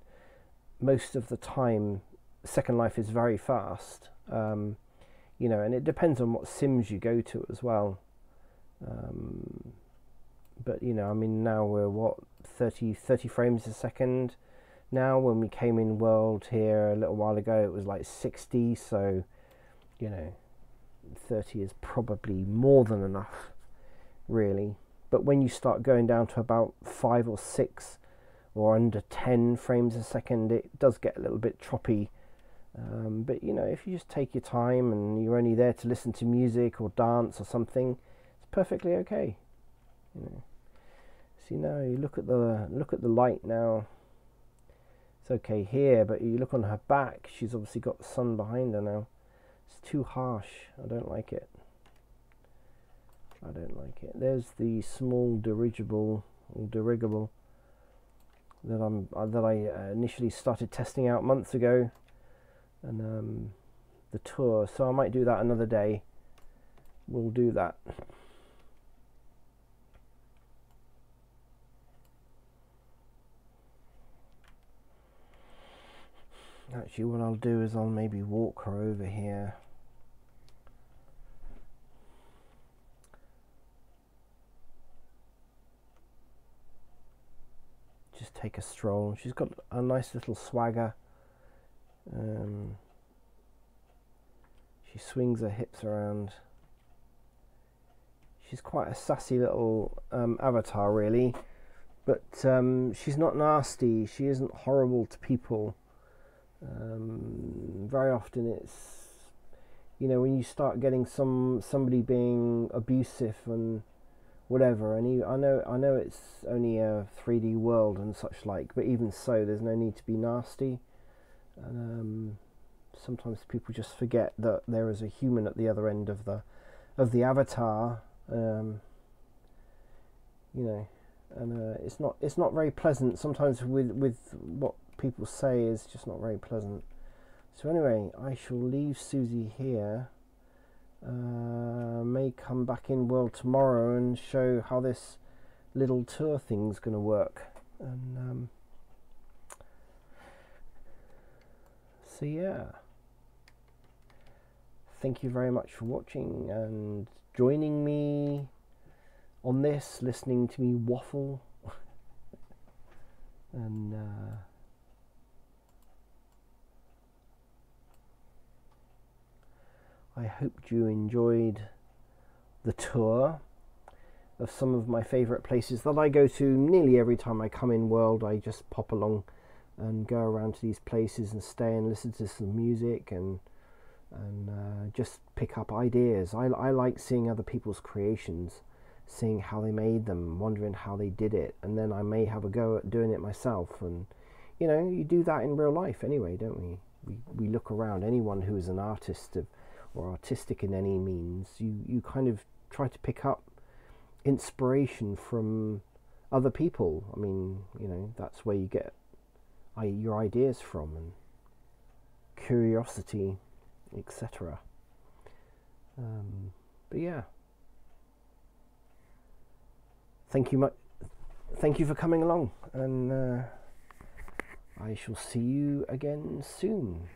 most of the time, Second Life is very fast. You know, and it depends on what sims you go to as well. But you know, I mean, now we're what, 30 frames a second now. When we came in world here a little while ago, it was like 60, so you know, 30 is probably more than enough, really. But when you start going down to about 5 or 6 or under 10 frames a second, it does get a little bit choppy. But you know, if you just take your time and you're only there to listen to music or dance or something, it's perfectly okay. You know. See, now you look at the light now. It's okay here, but you look on her back. She's obviously got the sun behind her now. It's too harsh. I don't like it. I don't like it. There's the small dirigible that I initially started testing out months ago. And the tour, so I might do that another day. We'll do that. Actually, what I'll do is I'll maybe walk her over here. Just take a stroll. She's got a nice little swagger. She swings her hips around. She's quite a sassy little avatar, really, but she's not nasty. She isn't horrible to people. Very often it's, you know, when you start getting somebody being abusive and whatever, and I know it's only a 3D world and such like, but even so, there's no need to be nasty. And sometimes people just forget that there is a human at the other end of the avatar. You know, and it's not very pleasant. Sometimes with what people say is just not very pleasant. So anyway, I shall leave Susie here. May come back in world tomorrow and show how this little tour thing's going to work. And so yeah, thank you very much for watching and joining me on this, listening to me waffle. And I hope you enjoyed the tour of some of my favourite places that I go to nearly every time I come in world. I just pop along and go around to these places and stay and listen to some music and just pick up ideas. I like seeing other people's creations, seeing how they made them, wondering how they did it, and then I may have a go at doing it myself. And you know, you do that in real life anyway, don't we? We look around. Anyone who is an artist or artistic in any means, you kind of try to pick up inspiration from other people. I mean, you know, that's where you get your ideas from, and curiosity, etc. But yeah, thank you for coming along, and I shall see you again soon.